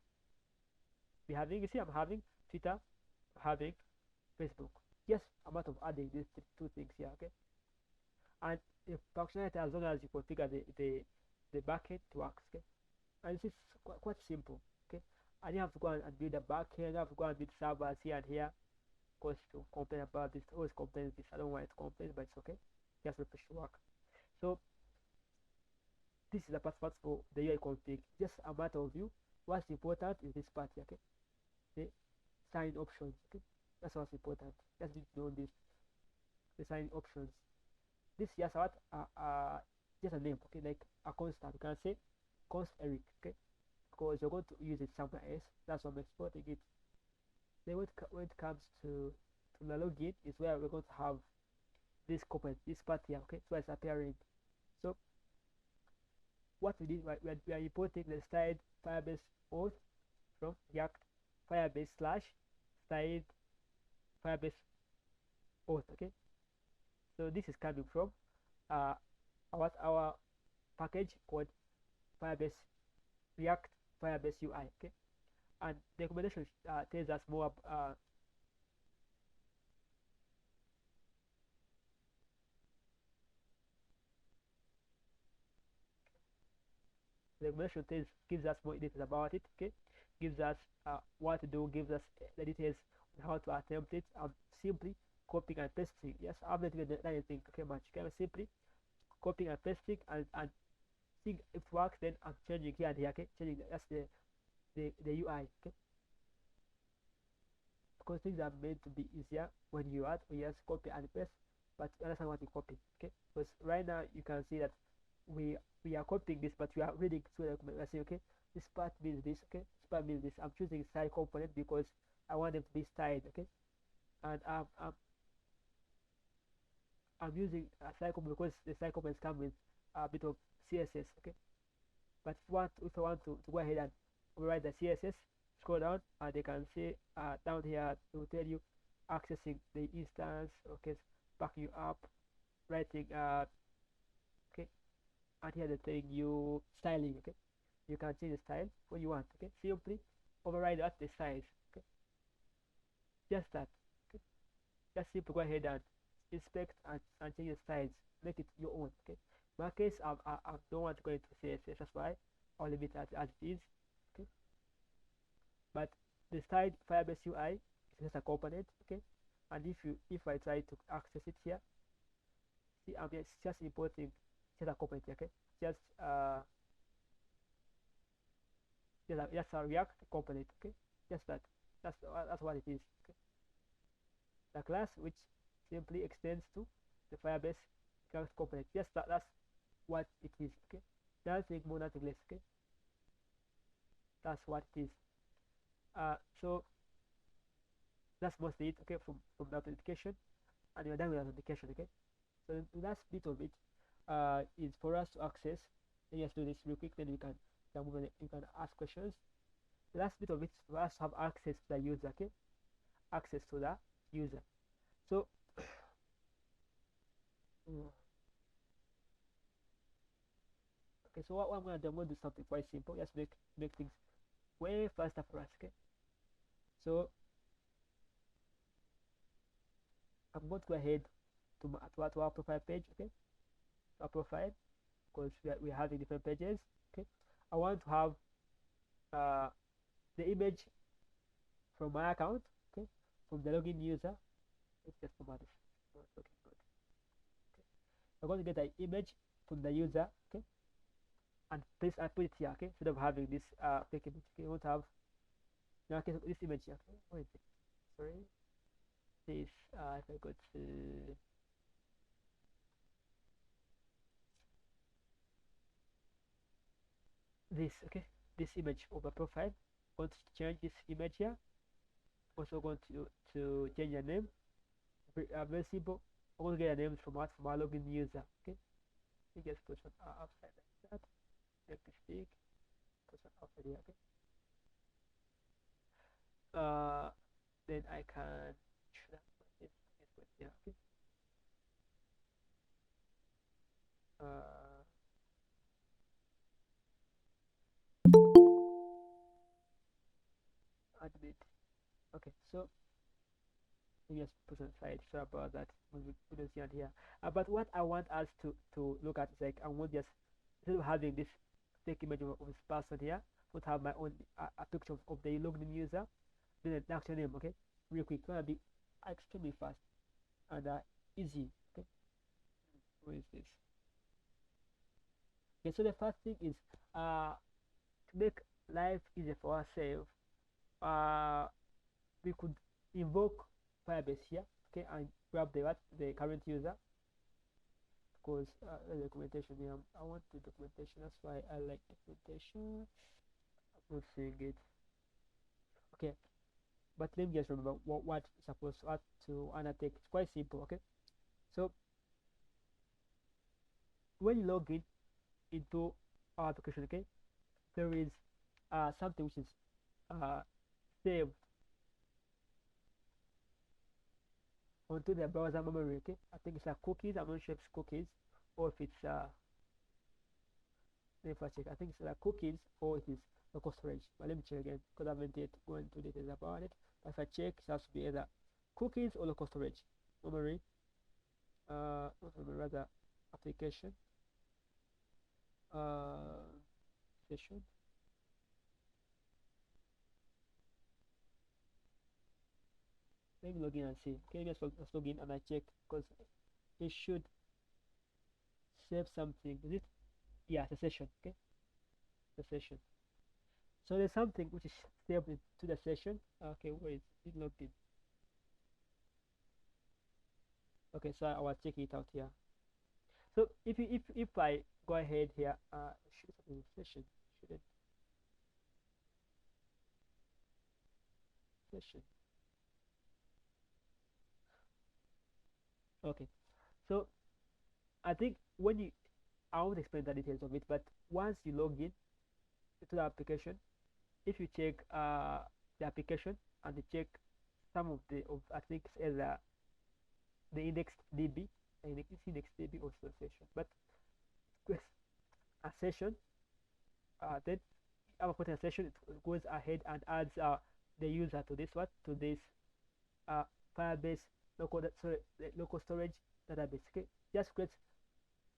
You see, I'm having Twitter, I'm having Facebook. Yes, I'm out of adding these two things here, okay. And the functionality, as long as you configure the backend, works, okay. And this is quite simple, okay. And you have to go and build a backend, you have to go and build servers here and here. Of course, to complain about this, always complain this. I don't want it to complain, but it's okay. Just refresh to work. So this is the part for the UI config. Just a matter of you. What's important is this part here, okay. The sign options, okay. That's what's important. Just need to know this. The sign options. This just what just a name, okay, like a constant. You can say const Eric, okay, because you're going to use it somewhere else. That's why I'm exporting it. Then when it comes to the login is where we're going to have this component, this part here, okay, so it's appearing. So what we did, we are importing the styled Firebase Auth from React Firebase / styled Firebase Auth, okay. So this is coming from our package called Firebase React Firebase UI. Okay, and the recommendation tells us more. The recommendation gives us more details about it. Okay, gives us what to do, gives us the details on how to attempt it. Simply copying and pasting. Yes, I haven't even done anything. Okay, much. Okay, I'm simply copying and pasting and seeing if it works. Then I'm changing here and here. Okay, changing that's the UI. Okay, because things are meant to be easier when you add or just copy and paste, but you understand what you copy. Okay, because right now you can see that we are copying this, but we are reading through the document. We're saying, okay, this part means this. Okay, this part means this. I'm choosing style component because I want them to be styled. Okay, and I'm using a style component because the style components come with a bit of CSS. Okay, but if I want to go ahead and override the CSS, scroll down and they can see down here it will tell you accessing the instance. Okay, backing you up, writing okay, and here they're telling you styling. Okay, you can change the style when you want. Okay, simply override that the size. Okay, just that. Okay, just simply go ahead and inspect and change the styles, make it your own. Okay, in my case I don't want to go into CSS, that's why I'll leave it as it is. Okay, but the style Firebase UI is just a component. Okay, and if I try to access it here, see it's just importing just a component. Okay, just just a React component. Okay, just that. That's what it is. Okay, the class which simply extends to the Firebase React component. Just that's what it is. Okay, nothing more, nothing less. Okay, that's what it is. So that's mostly it. Okay, from the authentication, and you're done with authentication. Okay, so the last bit of it is for us to access. Let me just do this real quick, then you can move on. You can ask questions. The last bit of it is for us to have access to the user. Okay, access to the user. So okay, so what I'm gonna do, I'm gonna do something quite simple. Just make things way faster for us. Okay, so I'm going to go ahead to our profile page. Okay, our profile, because we're having different pages. Okay, I want to have the image from my account. Okay, from the login user. Let's just format this. Okay, good. Okay, I'm going to get the image from the user. Okay, and please I put it here. Okay, instead of having this fake image. Okay, I want to have now this image here. Okay, what is it? Sorry, this if I go to this. Okay, this image of a profile. I'm going to change this image here. Also going to change the name. Very simple. I'm going to get a name from our login user. Okay, you just put one outside like that. Make this big. Put one outside here. Okay. Then I can this yeah. Okay. Admit. Okay, so just put on side. Sorry about that. We don't see it here. But what I want us to look at is like I want just instead of having this fake image of this person here, would have my own a picture of the logged user, then the actual name. Okay, real quick. It's gonna be extremely fast and easy. Okay, where is this? Okay, so the first thing is to make life easier for ourselves. We could invoke Firebase here. Okay, and grab the current user, because the documentation here. I want the documentation. That's why I like documentation. I'm not seeing it. Okay, but let me just remember what supposed to undertake. It's quite simple. Okay, so when you log in into our application, okay, there is something which is saved onto the browser memory. Okay, I think it's like cookies. I'm not sure if it's cookies or if it's if I check, I think it's like cookies or it is local storage. But let me check again because I haven't yet gone into details about it. But if I check, it has to be either cookies or local storage. Memory, not memory, rather application, session. Let me log in and see. Okay, let's log in and I check because it should save something. Is it? Yeah, it's a session. Okay, the session. So there's something which is saved into the session. Okay, where is it logged in? Okay, so I will check it out here. So if I go ahead here, should be session, shouldn't session. Okay, so I think when you, I won't explain the details of it, but once you log in to the application, if you check the application and you check some of the of I think it's either the index DB, index DB or session, but request a session, then after putting a session, it goes ahead and adds the user to this what to this uh, Firebase local storage database. Okay, just create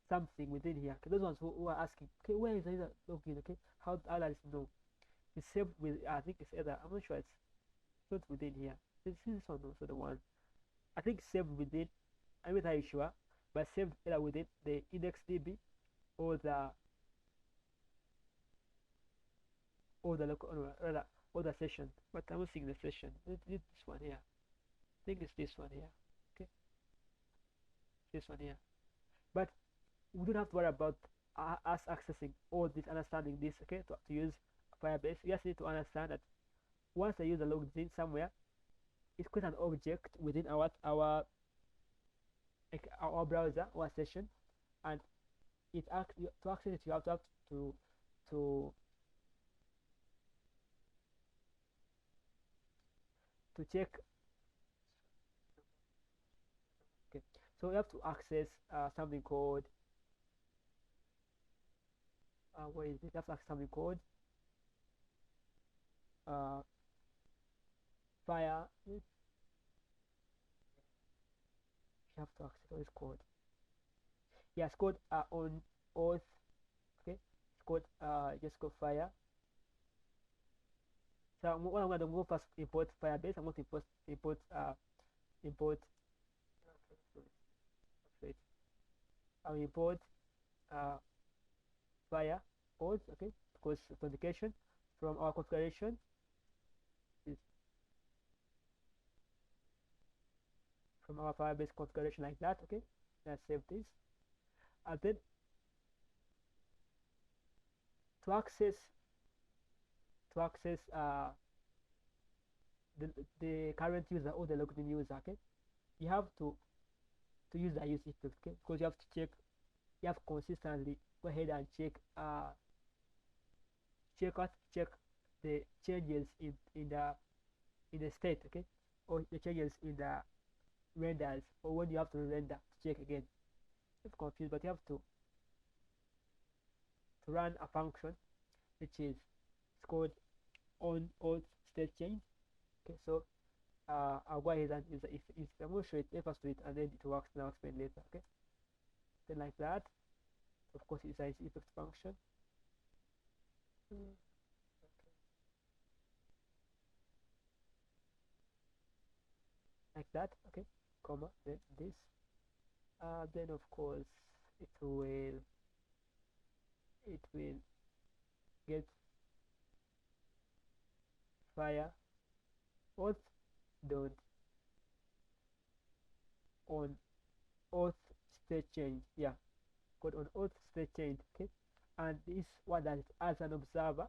something within here. Okay, those ones who are asking, okay, where is the user login? Okay, how does know? It's saved with, I think it's either, I'm not sure, it's not within here. This one also the one. I think saved within. I'm not really sure, but saved either within the index DB or the local, or rather, or the session. But I'm not seeing the session. It's this one here. I think it's this one here. Okay, this one here. But we don't have to worry about us accessing all this, understanding this. Okay, to use Firebase, we just need to understand that once the user logs in somewhere, it creates an object within our browser or session, and to access it, you have to to to check. Okay, so you have to access something called where is it? You have to access something called fire. You have to access what is called. Yeah, it's called on auth. Okay, it's called just called fire. So what I'm going to go first import Firebase. I'm going to import wait, I'll import fire auth, okay, because authentication from our configuration is from our Firebase configuration like that. Okay, let's save this, and then to access the current user or the logged in user, okay, you have to use the use effect, okay, because you have to check, you have to consistently go ahead and check check the changes in the state, okay, or the changes in the renders, or when you have to render to check again. It's confused, but you have to run a function which is it's called on auth state change. Okay, so I'll go ahead and use it. If I'm going to show it, let us do it, and then it works. Now I'll explain later. Okay, then like that. Of course, it's a effect function. Okay. Like that. Okay, comma, then this. Then of course it will get fire auth dot on auth state change. Yeah, code on auth state change. Okay, and this what that as an observer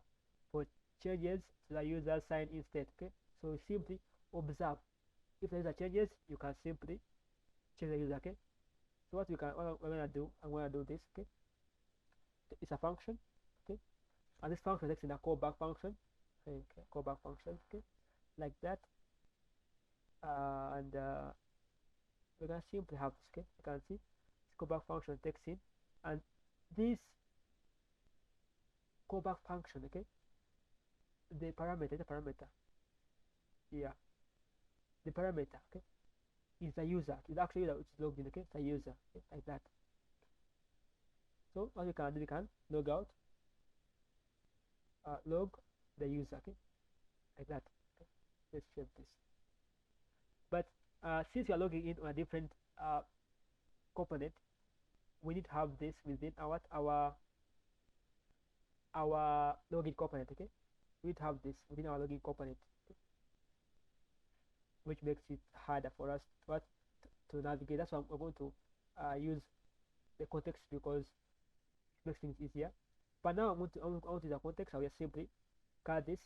for changes to the user sign in state. Okay, so simply observe. If the user changes, you can simply change the user. Okay, so what we're gonna do, I'm gonna do this. Okay, it's a function. Okay, and this function takes in a callback function. Okay, callback function. Okay, like that, and we're gonna simply have this. Okay, you can see this callback function takes in, and this callback function, okay, the parameter, yeah, the parameter, okay, is the user. It's actually user which is logged in, okay, the user, okay, like that. So what we can do, we can log out, log the user, okay, like that. Okay. Let's save this. But since you are logging in on a different component, we need to have this within our login component, okay. We need to have this within our login component, okay? Which makes it harder for us to navigate. That's why I'm going to use the context, because it makes things easier. But now I want to use the context. I will just simply call this.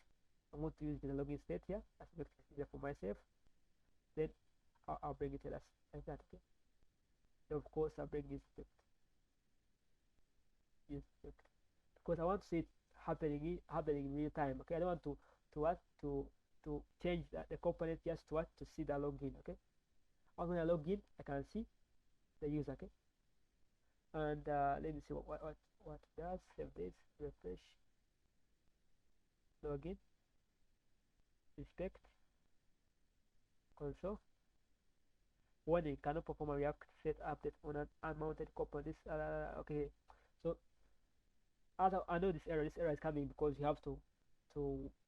I'm going to use the login state here. That makes it easier for myself. Then I'll bring it to us like that, okay. Then of course I'll bring this script, because I want to see it happening in real time, okay. I don't want to change the component just to see the login, okay. When I log in, I can see the user, okay. And let me see what does. Save this, refresh, login, inspect, console. Warning: cannot perform a react set update on an unmounted component. Okay, so as I know this error is coming because you have to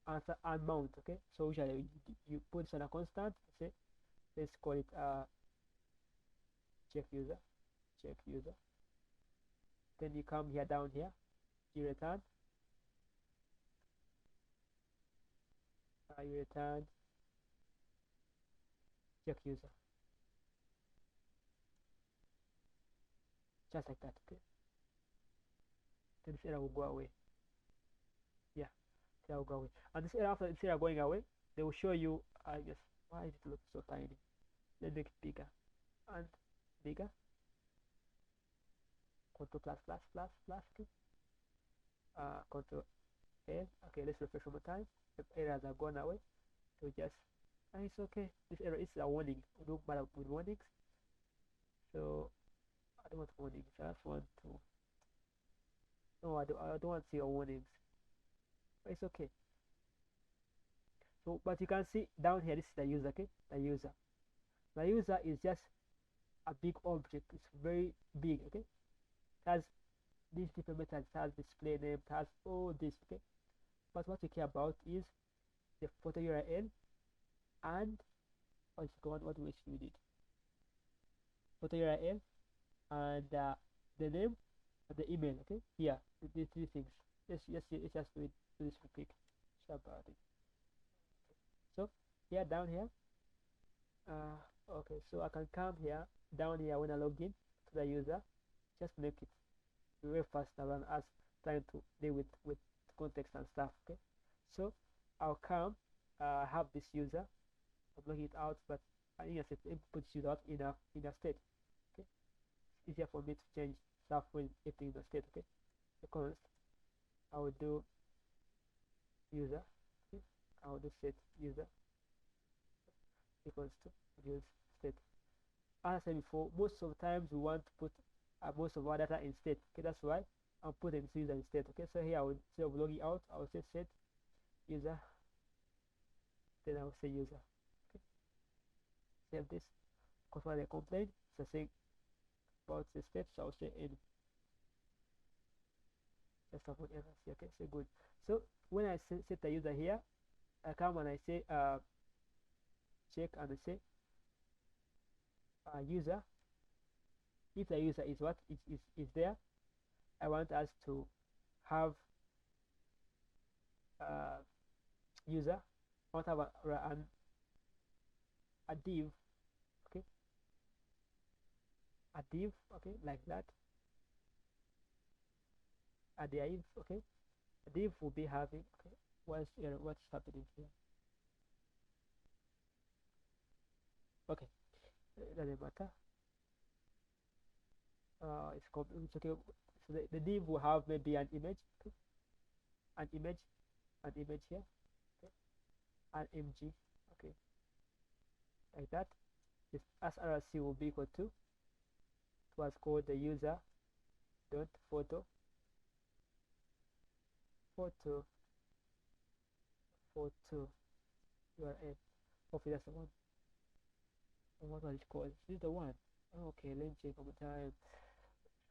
answer unmount, okay. So usually you put this on a constant. Say, let's call it check user. Then you come here, down here, you return check user, just like that, okay. Then this error will go away. Yeah, this error will go away. And this error, after this error going away, they will show you, I guess, why does it look so tiny? Let's make it bigger and bigger. Control plus, okay. Control L. Okay, let's refresh one more time. The errors are gone away. So just, and it's okay. This error is a warning. We don't bother with warnings. So I don't want warnings. I just want to. No, I don't want to see your warnings. But it's okay. So, but you can see down here, this is the user, okay? The user is just a big object. It's very big, okay? It has these different methods, it has display name, it has all this, okay. But what we care about is the photo URL and what we did. Photo URL and the name and the email, okay. Here, these three things. Let's just do this real quick. About it. So here, down here, okay. So I can come here, down here when I log in to the user, just make it way faster than us trying to deal with context and stuff, okay. So I'll come have this user, I'll block it out, but I think I said input user out in a state, okay. It's easier for me to change stuff when everything is a state, okay. The const, I will do user, okay. I will do set user equals to use state. As I said before, most of the times we want to put most of our data in state, okay. That's why I'm putting user in state, okay. So here I will, instead of logging out, I will say set user, then I will say user, okay. Save this, because when they complain, it's saying about the state, so I will say in. Just avoid errors here, okay. So good. So when I set the user here, I come and I say check and I say user. If the user is what is there, I want us to have user. I want to have a div, okay. A div, okay, like that. A div, okay. A div will be having, okay. What's happening here? Okay, it doesn't matter. It's okay. So the div will have maybe an image, okay. An image here, okay. An mg, okay, like that. This src will be equal to, it was called the user dot photo photo URL. Hopefully that's the one. And what was it called? This is the one. Okay, let me check over time.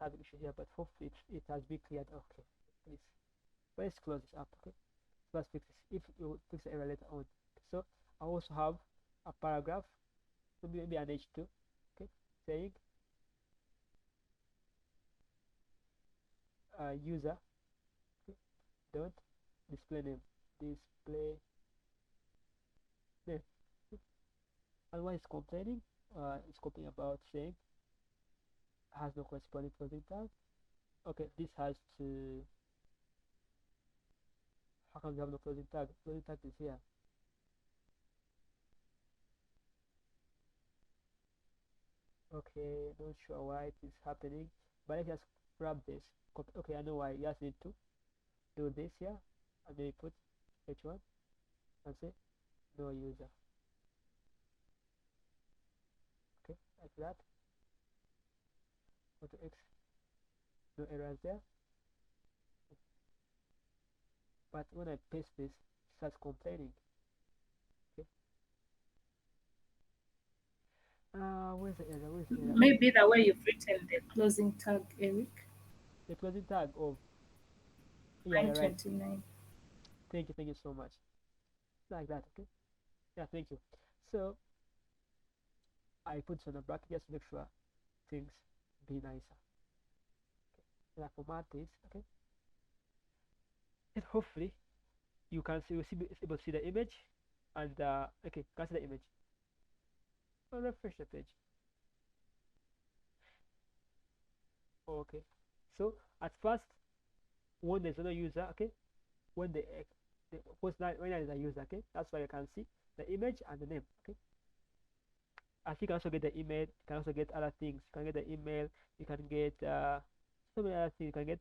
Having issue here, but hopefully it has been cleared. Okay, please. Let's close this up. Okay, let's fix this. If you fix the error later on. So I also have a paragraph, maybe an H2. Okay, saying user, okay, don't display name, display name. And what it's complaining, it's complaining about saying has no corresponding closing tag. Okay, this has to. How come we have no closing tag? Closing tag is here. Okay, not sure why it is happening, but let's just grab this. Okay, I know why. You just need to do this here, and then you put H1 and say no user. Okay, like that. Go to X. No errors there. But when I paste this, it starts complaining. Okay. Where's the error? Where's the error? Maybe the way you've written the closing tag, Eric. The closing tag of, yeah, Line you're right. 29. Thank you so much. Like that, okay? Yeah, thank you. So I put some bracket just to make sure things be nicer. And I format this, okay? And hopefully you can see, you see, able to see the image, and okay, can see the image. I'll refresh the page. Okay. So at first, when there's no user, okay, when the post when there is a user, okay, that's why you can see the image and the name, okay. As you can also get the email, you can also get other things. You can get the email, you can get so many other things. You can get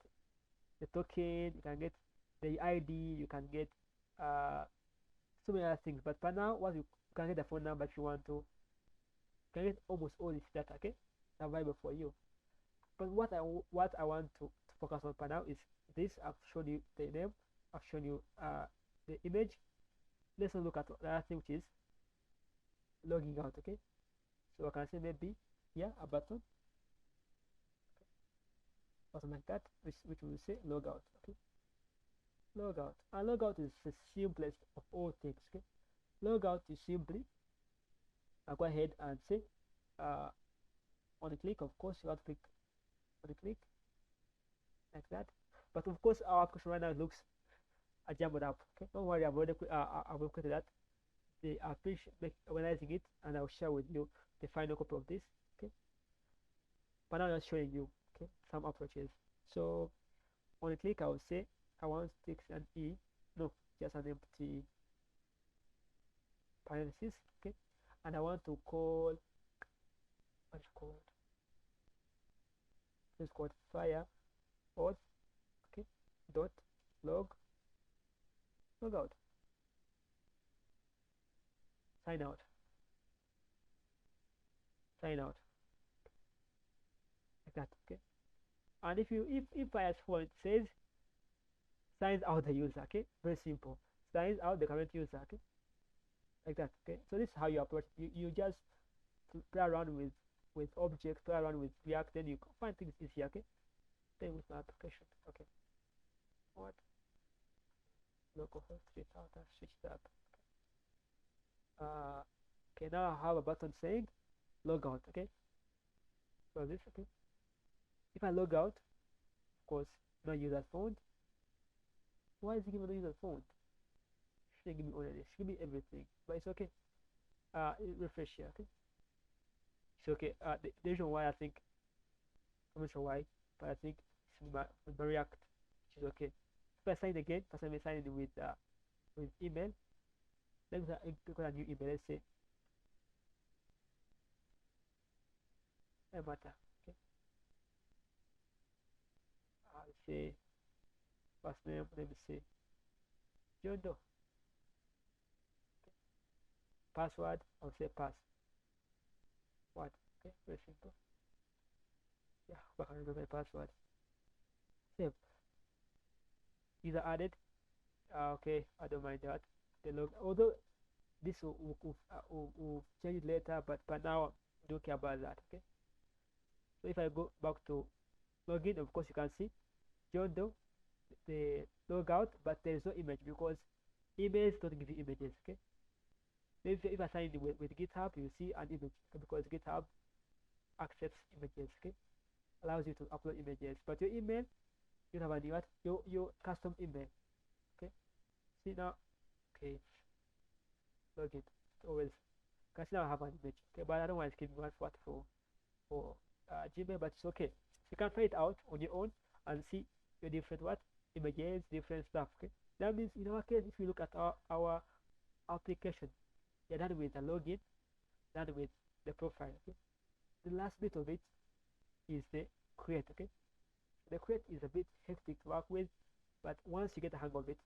the token, you can get the ID, you can get uh so many other things. But for now, what you can get the phone number if you want to. You can get almost all this data, okay, available for you. But what I want to focus on for now is this. I've shown you the name, I've shown you the image. Let's look at the other thing, which is logging out, okay. So I can say maybe, yeah, a button like that, which will say logout, okay. Logout, and logout is the simplest of all things, okay. Logout is simply, I'll go ahead and say uh, on a click, of course you have to click on a click like that. But of course our application right now looks a jumbled up, okay. Don't worry, I've created that. They are organizing it, and I'll share with you the final copy of this, okay. But now I'm just showing you, okay, some approaches. So on a click I will say I want to take an E, no, just an empty parenthesis, okay. And I want to call, what's it called, it's called fire auth, okay, dot logout, sign out, like that, okay. And if by default it says signs out the user, okay, very simple, signs out the current user, okay, like that, okay. So this is how you approach. You just play around with objects, play around with React, then you find things easier, okay. Then with my application, okay. What localhost 3000, switch that. Okay, now I have a button saying log out, okay. So this, okay, if I log out, of course no user found. Why is it giving no user found? Shouldn't give me all of this, should give me everything, but it's okay. Refresh here, okay. It's okay. The reason why I think, I'm not sure why, but I think it's my React, which is okay. If I sign again, if I sign in with email, let's click on a new email. Let's say matter, okay. I'll say first name. Let me say John Doe. Password. I'll say pass. What? Okay, very simple. Yeah, I can remember my password. Save. User added. Okay, I don't mind that. The log, although this will change it later, but now I don't care about that. Okay, so if I go back to login, of course you can see John Doe, the logout, but there is no image because emails don't give you images. Okay, if I sign in with GitHub, you see an image, okay? Because GitHub accepts images. Okay, allows you to upload images, but your email, you don't have any what your custom email. Okay, see now. Okay, login. It's always because now I have an image. Okay, but I don't want to keep one for Gmail, but it's okay. So you can try it out on your own and see your different what images, different stuff. Okay, that means in our case, if you look at our application, you're done with the login, done with the profile. Okay, the last bit of it is the create. Okay, the create is a bit hectic to work with, but once you get the hang of it,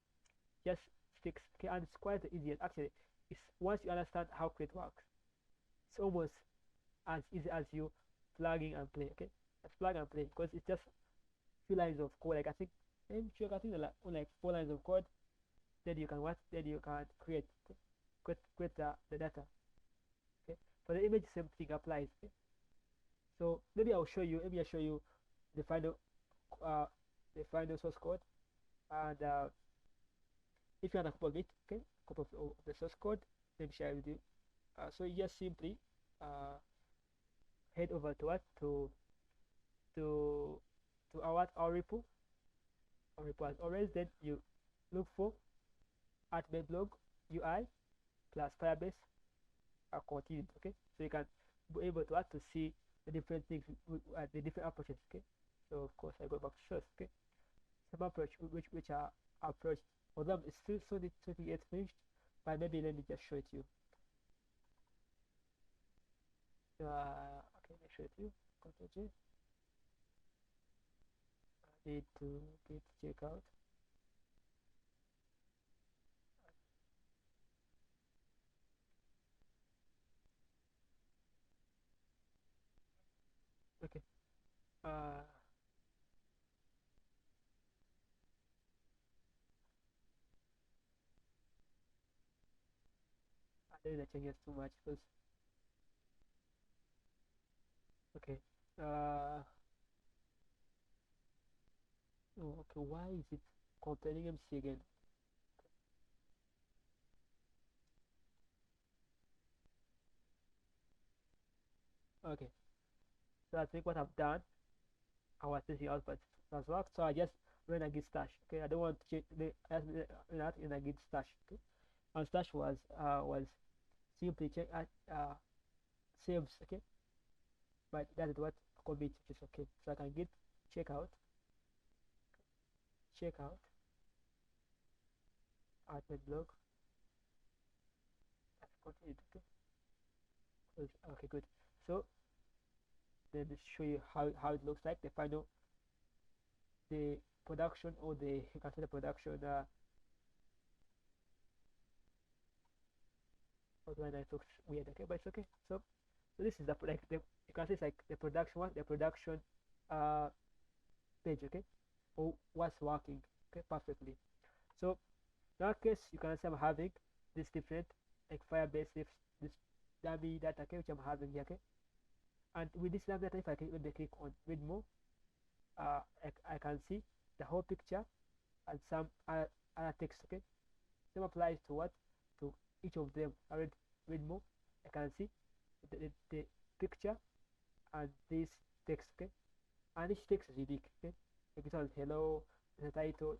just sticks. Okay, and it's quite easy. Actually, it's once you understand how create works, it's almost as easy as you plugging and play. Okay, let's plug and play because it's just few lines of code. Like I think, I'm sure I think like 4 lines of code. Then you can what? Then you can create, okay? Create the data. Okay, for the image, same thing applies. Okay, so maybe I'll show you. Maybe I'll show you the final uh the final source code, and if you want a copy of it, okay, copy of the source code, let me share with you. So you just simply head over to what to to our repo, as always. Then you look for @blog UI plus Firebase continued. Okay, so you can be able to to see the different things, the different approaches. Okay, so of course I go back to first. Okay, some approach which are approach for them is still so the 28 finished, but maybe let me just show it to you. Okay, let me show it to you. Ctrl J. I need to git checkout. Okay. Uh, I don't know changes too much because okay. Oh, okay. Why is it complaining MC again? Okay. So I think what I've done, I was testing out, but it has worked. So I just ran a git stash. Okay. I don't want to change the that in a git stash. Okay. And stash was simply check saves. Okay. But that is what commit, which is okay. So I can git checkout at the blog. That's continued. Okay. Okay. Good. So let me show you how it looks like the final the production, or the you can say the production outline. It looks weird, okay, but it's okay. So this is the like the you can say it's like the production one, the production uh page, okay, or what's working, okay, perfectly. So in our case, you can say I'm having this different like Firebase this dummy data, okay, which I'm having here, okay, and with this dummy data, if I click on read more, I can see the whole picture and some other text, okay. Same applies to what to each of them. I read more, I can see the picture and this text, okay, and each text is unique, okay. Like this one, hello, the title,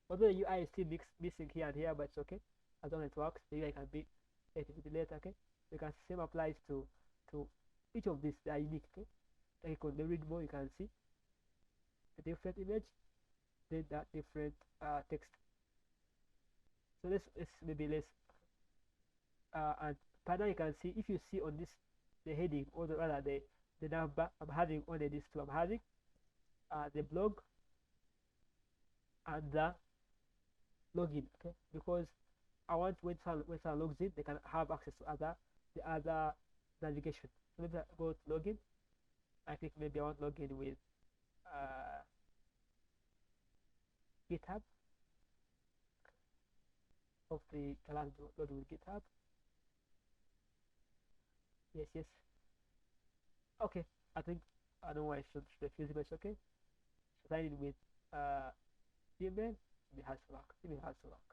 although the UI is still missing here and here, but it's okay as long as it works. The UI can be edited later, okay. Because same applies to each of these. They are unique, okay. Like on the read more, you can see a different image, then that different text. So let's maybe let's and now you can see, if you see on this the heading, or rather the number, I'm having only these two. I'm having the blog and the login, okay, because I want when someone logs in, they can have access to the other navigation. So maybe I go to login. I think maybe I want login with GitHub. Hopefully the last load will GitHub. Yes. Okay, I think I know why I should refuse it. Okay, so sign in with Gmail. It has to work. Gmail has to work.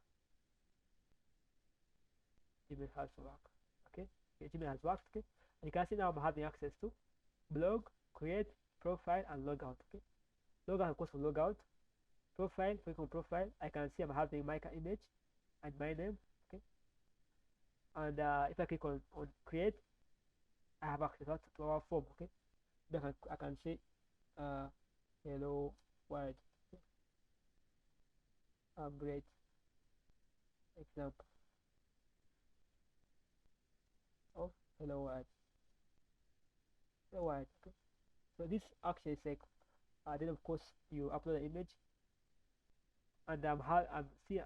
Gmail has to work. Okay, Gmail has worked. Okay, and you can see now I'm having access to blog, create, profile, and logout. Okay, logout of course for logout. Profile, click on profile. I can see I'm having my image and my name. Okay, and if I click on create, I have access to our form. Okay, then I can say uh, hello world. Okay? Great example of hello world. Hello world. Okay, so this actually is like then of course you upload the image, and I'm still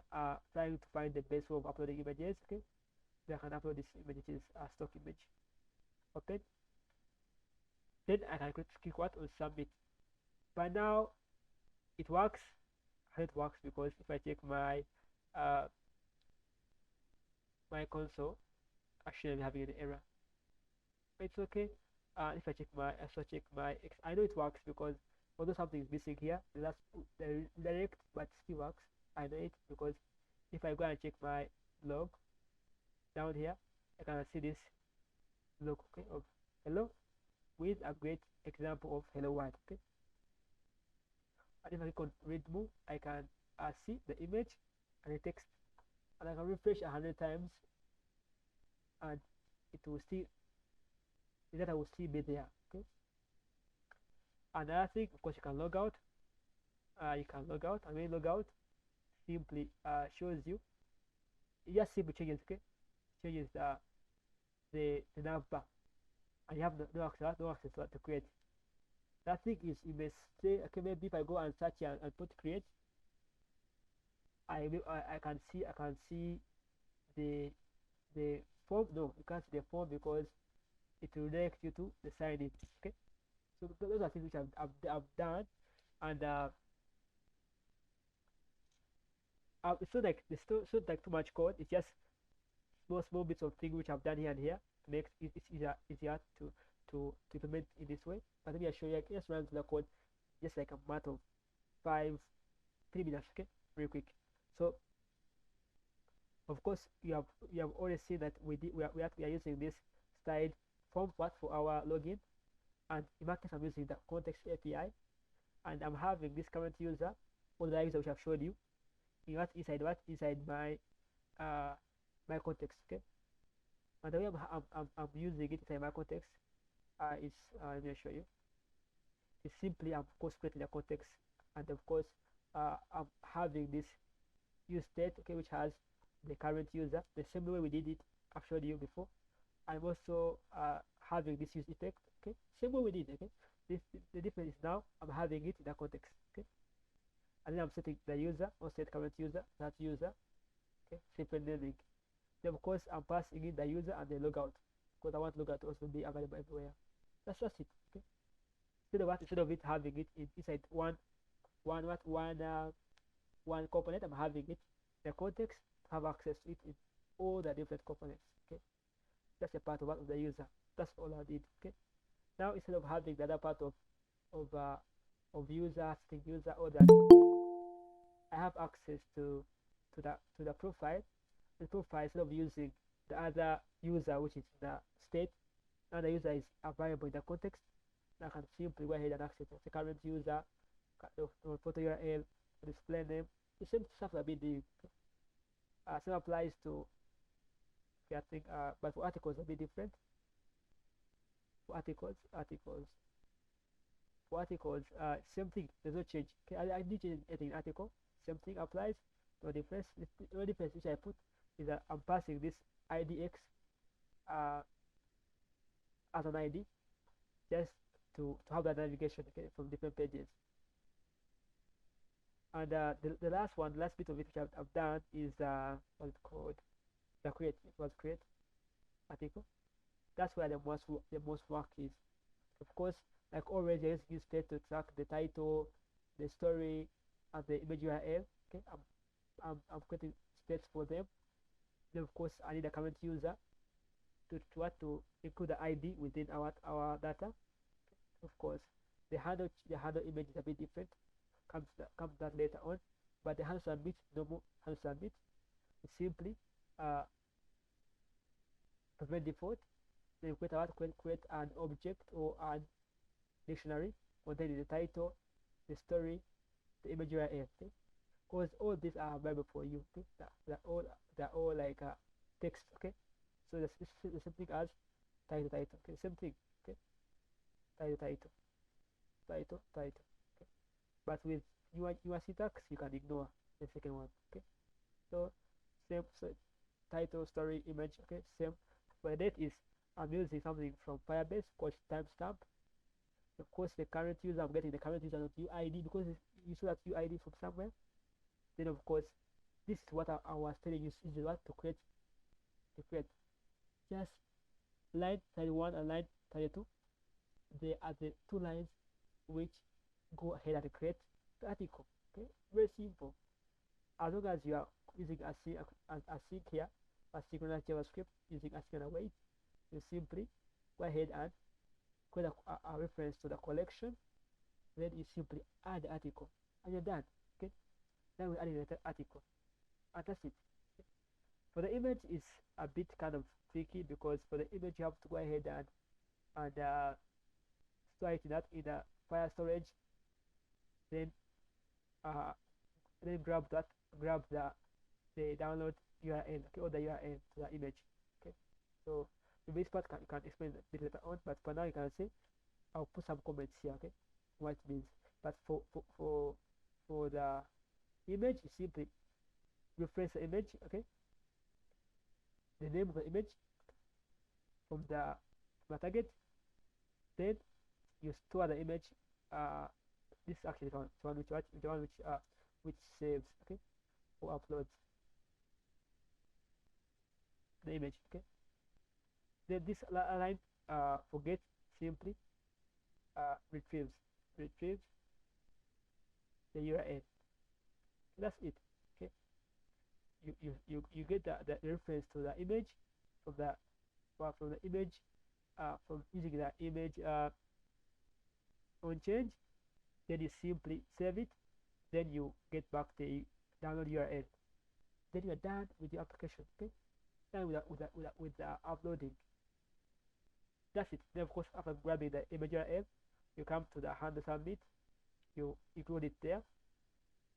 trying to find the best way of uploading images. Okay, then I can upload this image, which is a stock image. Okay, then I can click what on submit. By now it works. How it works, because if I check my uh my console, actually I'm having an error. But it's okay. If I check my I know it works, because although something is missing here, the direct, but still works. I know it because if I go and check my log down here, I can see this log, okay, of hello with a great example of hello world. Okay, and if I click on read more, I can see the image and the text, and I can refresh 100 times, and it will still the data will still be there. Okay, another thing, of course, you can log out. And when you log out, simply shows you, it just simply changes, okay, changes the nav bar, and you have no access to create. That thing is, you may say, okay, maybe if I go and search here and put create, I can see the form. No, you can't see the form because it will direct you to the sign in. Okay, so those are things which I've done, and it's not like too much code. It's just small bits of things which I've done here and here to make it easier to implement in this way. But let me show you. I can just run through the code just like a matter of 3 minutes. Okay, very quick. So of course you have already seen that we are using this styled form part for our login, and in my case I'm using the context API, and I'm having this current user or the user which I've showed you inside my my context. Okay, and the way I'm using it inside my context is let me show you. It's simply, I'm of course creating a context, and of course I'm having this use state, okay, which has the current user the same way we did it. I've showed you before. I'm also having this use effect, okay, same way we did. Okay, the difference is now I'm having it in the context. Okay, and then I'm setting the user or set current user, that user. Okay, simple naming. Then of course I'm passing in the user and the logout, because I want logout to also be available everywhere. That's just it. Okay, instead of it having it inside one component, I'm having it the context to have access to it in all the different components. Okay, that's a part of the user. That's all I did. Okay, now instead of having the other part of uh, user, setting user, all that, I have access to the profile. The profile, instead of using the other user which is the state, now the user is available in the context. I can simply go ahead and access the current user, the photo URL, display name, the same stuff that we do. Same applies to creating, but for articles a bit different. For articles, same thing. There's no change. Okay, I did change anything in article. Same thing applies. No difference. The only difference which I put is that I'm passing this IDX uh, as an ID, just to have that navigation, okay, from different pages. And the last bit of it which I've done is what's it called? The create. It was create article. That's where the most work is. Of course, like always, I use state to track the title, the story, and the image URL. Okay, I'm creating states for them, Then of course I need a current user to include the ID within our data. Of course, the handle image is a bit different. Comes that later on, but the handle submit normal handle submit is simply uh prevent default. Then create an object or an dictionary containing the title, the story, the image URL. Okay, because all these are available for you. Okay, they're all like text. Okay, so the same thing as title. Okay, same thing. Okay, title. Okay, but with UI syntax you can ignore the second one. Okay, so same, so title, story, image. Okay, same. For the date is I'm using something from Firebase called timestamp. Of course, the current user, I'm getting the current user not UID because you saw that UID from somewhere. Then of course, this is what I was telling you. This is what to create just line 31 and line 32. They are the two lines which go ahead and create the article. Okay, very simple. As long as you are using async here, asynchronous JavaScript using async and await, you simply go ahead and create a reference to the collection. Then you simply add the article and you're done. Okay, then we add the article and that's it. Okay? For the image is a bit kind of tricky because for the image you have to go ahead and store it in a file storage, then uh then grab the download URL, okay, or the URL to the image. Okay, so the base part you can explain a bit later on, but for now you can see I'll put some comments here. Okay, what it means. But for the image, you simply reference the image. Okay, the name of the image from the target, then you store the image. This is actually the one which saves, okay, or uploads the image. Okay, then this line forget simply retrieves the URL. That's it. Okay, you get the reference to the image from the image from using the image on change. Then you simply save it. Then you get back the download URL. Then you're done with the application. Okay, done with the uploading. That's it. Then of course after grabbing the image URL, you come to the handle submit. You include it there.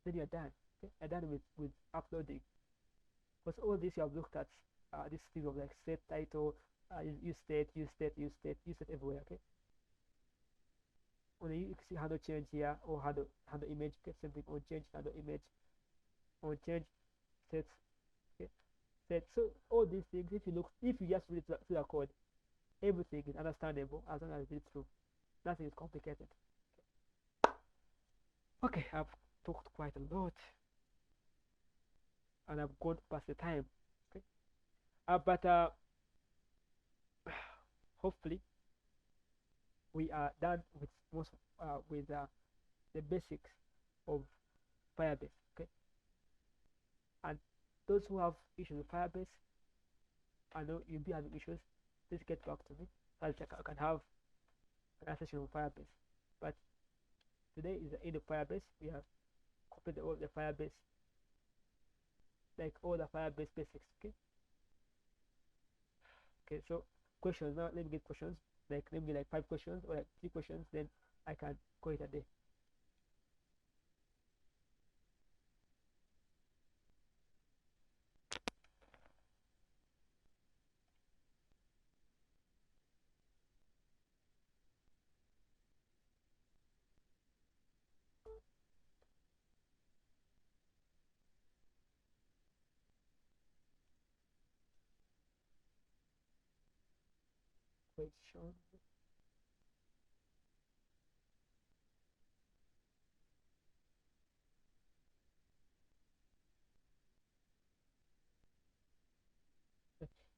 Then you're done. Okay, you're done with uploading. Because all this you have looked at this thing of like set title, use state everywhere. Okay, only you can see handle change here or handle image. Okay, something on change handle image on change sets. Okay, set. So all these things, if you just read through the code, everything is understandable as long as you read through. Nothing is complicated. Okay, I've talked quite a lot and I've gone past the time. Okay, but hopefully we are done with most with the basics of Firebase. Okay, and those who have issues with Firebase, I know you'll be having issues. Please get back to me so I can have an session on Firebase. But today is the end of Firebase. We have completed all the Firebase, like all the Firebase basics. Okay, so questions. Now let me get questions, like maybe like 5 questions or like 3 questions, then I can call it a day. Question.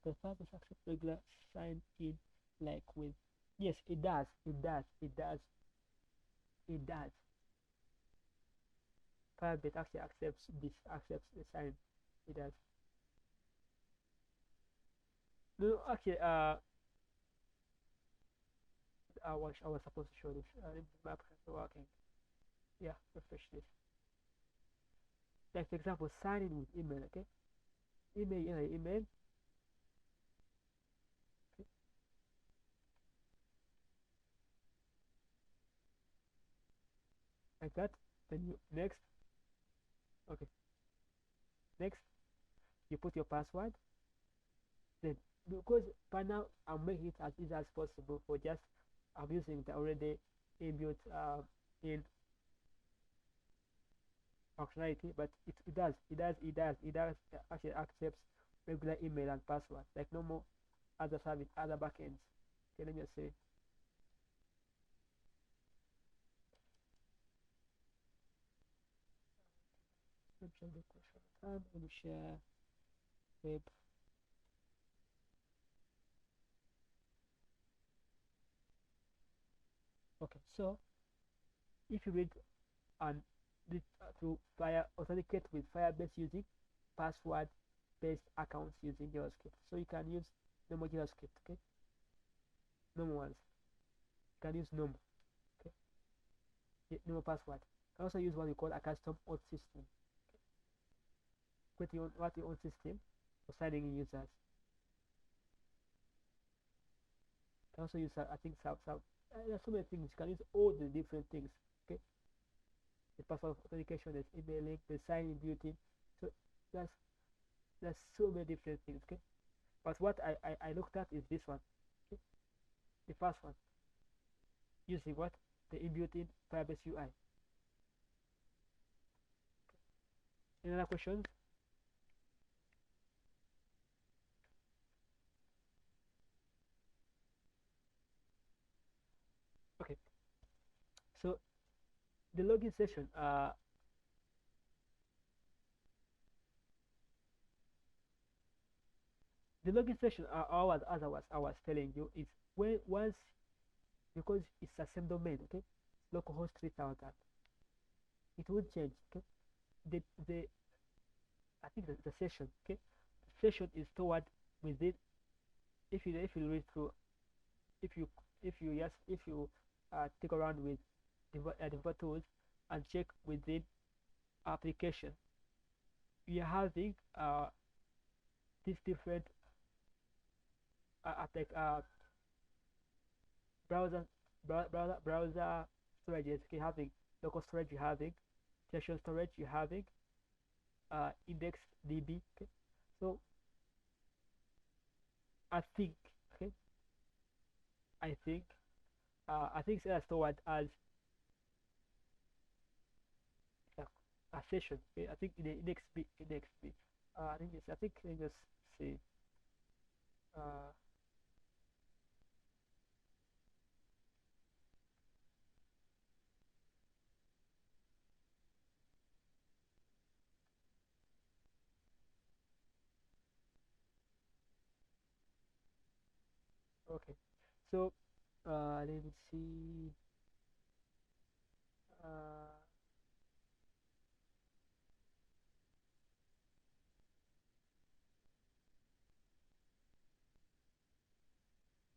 The Firebase accept regular sign in, like with, yes, it does. Firebase actually accepts the sign. It does. No, actually, I was supposed to show this. My application is working. Yeah, refresh this. Like for example, sign in with email. Okay, email, okay, like that. Then you next. Okay, next you put your password. Then because by now I'm making it as easy as possible for just I'm using the already inbuilt in functionality, but it does actually accepts regular email and password like normal other service, other backends. Okay, let me just say, let me check the question time. Let me share web. Okay, so if you read and to fire authenticate with Firebase using password based accounts using JavaScript, so you can use normal JavaScript. Okay, normal ones. You can use normal. Okay, normal password. You can also use what we call a custom auth system. Create your own system for signing in users. You can also use I think sub. There's so many things. You can use all the different things. Okay, the password authentication, there's emailing, the sign in beauty. So there's there's so many different things. Okay, but what I looked at is this one. Okay, the first one using what the inbuilt-in Firebase UI. Any other questions? Okay, so the login session. The login session, as I was telling you, is when once because it's the same domain. Okay, localhost 3000. It will change. Okay, the I think the session. Okay, session is stored within. If you read through, if you take around with the tools and check within application, we are having these different like browser browser storages. Okay, having local storage, you having session storage, you having index db. Okay, so I think, okay, I think I think it's stored as a, a session. Okay, I think in the index b. I think it's, I think let me just see. Uh, okay, so let me see. Uh,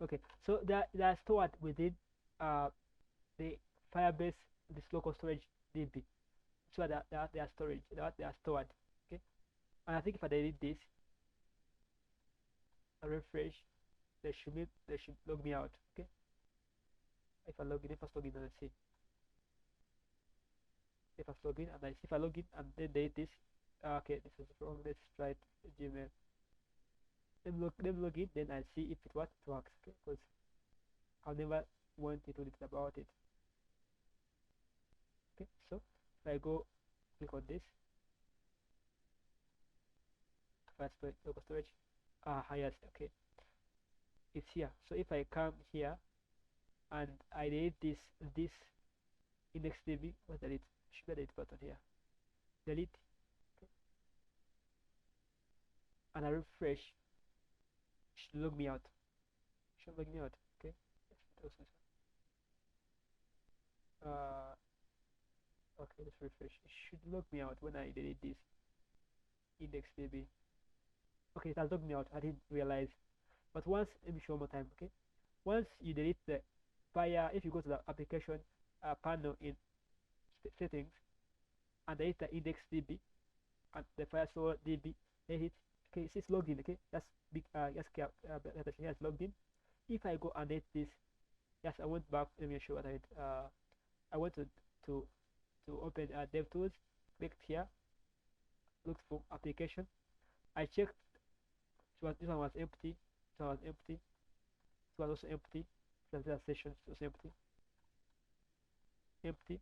okay, so they are stored within uh the Firebase, this local storage DB. So they are storage, they are stored. Okay, and I think if I delete this, I refresh, they should log me out. Okay, if I log in, and I see, if I log in and I see, if I log in and then delete this, okay, this is wrong. Let's try it, Gmail. Let me log in, then I see if it works. Okay, because I'll never want to do it about it. Okay, so if I go click on this, fast local storage, highest. Okay, it's here. So if I come here and I delete this index db, what delete? Should be delete button here. Delete, okay, and I refresh. Should log me out. Should log me out. Okay. Uh, okay. Let's refresh. It should log me out when I delete this index db. Okay, it has logged me out. I didn't realize. But once, let me show one more time, okay? Once you delete the fire, if you go to the application panel in settings and delete the index DB and the Firestore DB, edit, okay, it says logged in, okay? That's big, that's that has logged in. If I go and edit this, yes, I went back, let me show what I did. I went to to open DevTools, clicked here, looked for application. I checked, this one was empty, this one was empty, this was also empty, the session was empty, empty,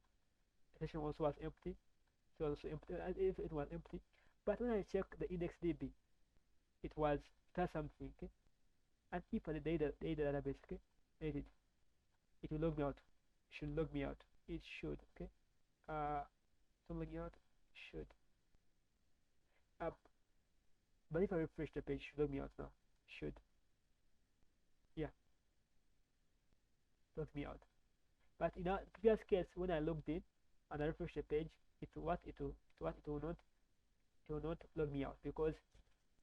the session also was empty, so it was also empty, if it was empty. But when I checked the index DB, it has something, okay? And if the data database, okay, it will log me out. It should log me out. It should, okay? So logging out should. But if I refresh the page, it should log me out now. Should. Yeah, log me out. But in our previous case, when I logged in and I refresh the page, it will not log me out because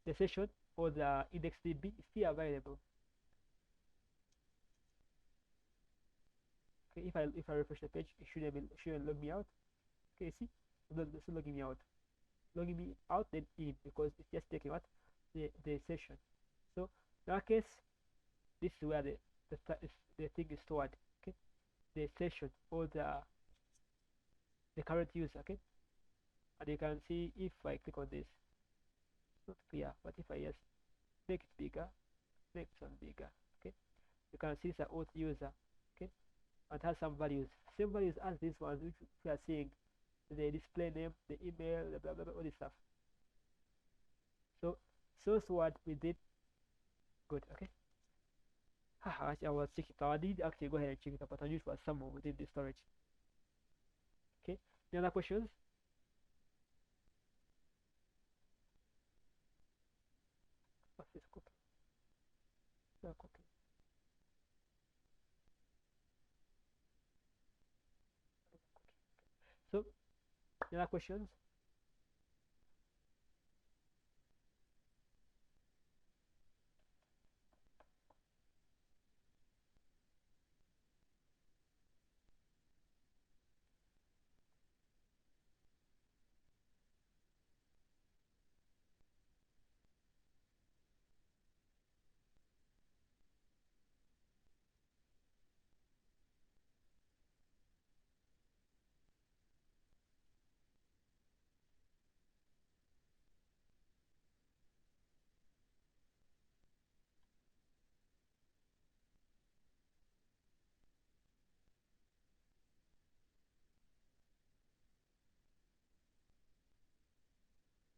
the session or the index DB is still available. Okay, if I refresh the page, it shouldn't log me out. Okay, see, it's logging me out, then in, because it's just taking what the session. So in our case, this is where the thing is stored. Okay, the session or the current user. Okay, and you can see if I click on this, it's not clear, but if I just make it bigger, make this one bigger, okay, you can see it's an auth user, okay, and has some values, same values as this one which we are seeing, the display name, the email, the blah blah blah, all this stuff. So what we did good, okay. Actually, I was checking it out. I did actually go ahead and check it out, but I knew it was somewhere within the storage. Okay, any other questions? What's this cookie? Cookie. So, any other questions?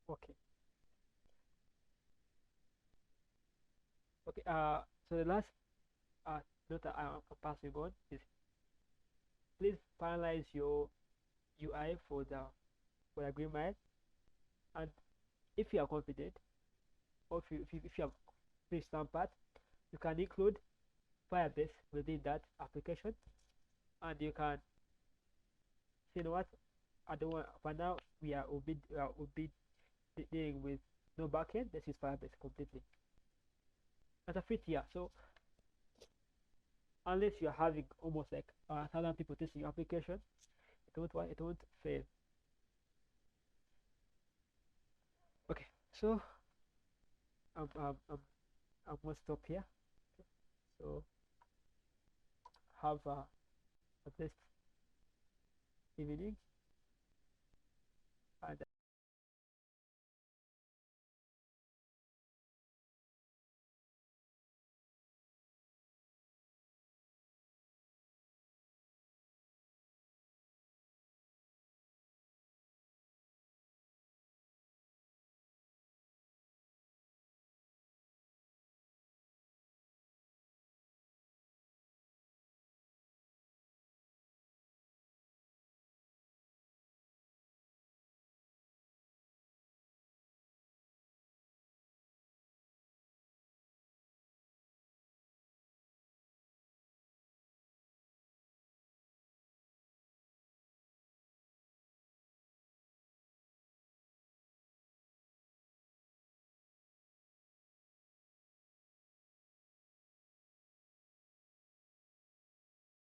Okay. Okay. So the last note that I'm passing on is, please finalize your UI for the agreement, and if you are confident, or if you have finished some part, you can include Firebase within that application, and you can say, you know what, I don't want, for now will be dealing with no backend. Let's use Firebase completely as a fit here. So unless you're having almost like 1,000 people testing your application, it won't fail. Okay, so I'm gonna stop here. Okay. So have a blessed evening.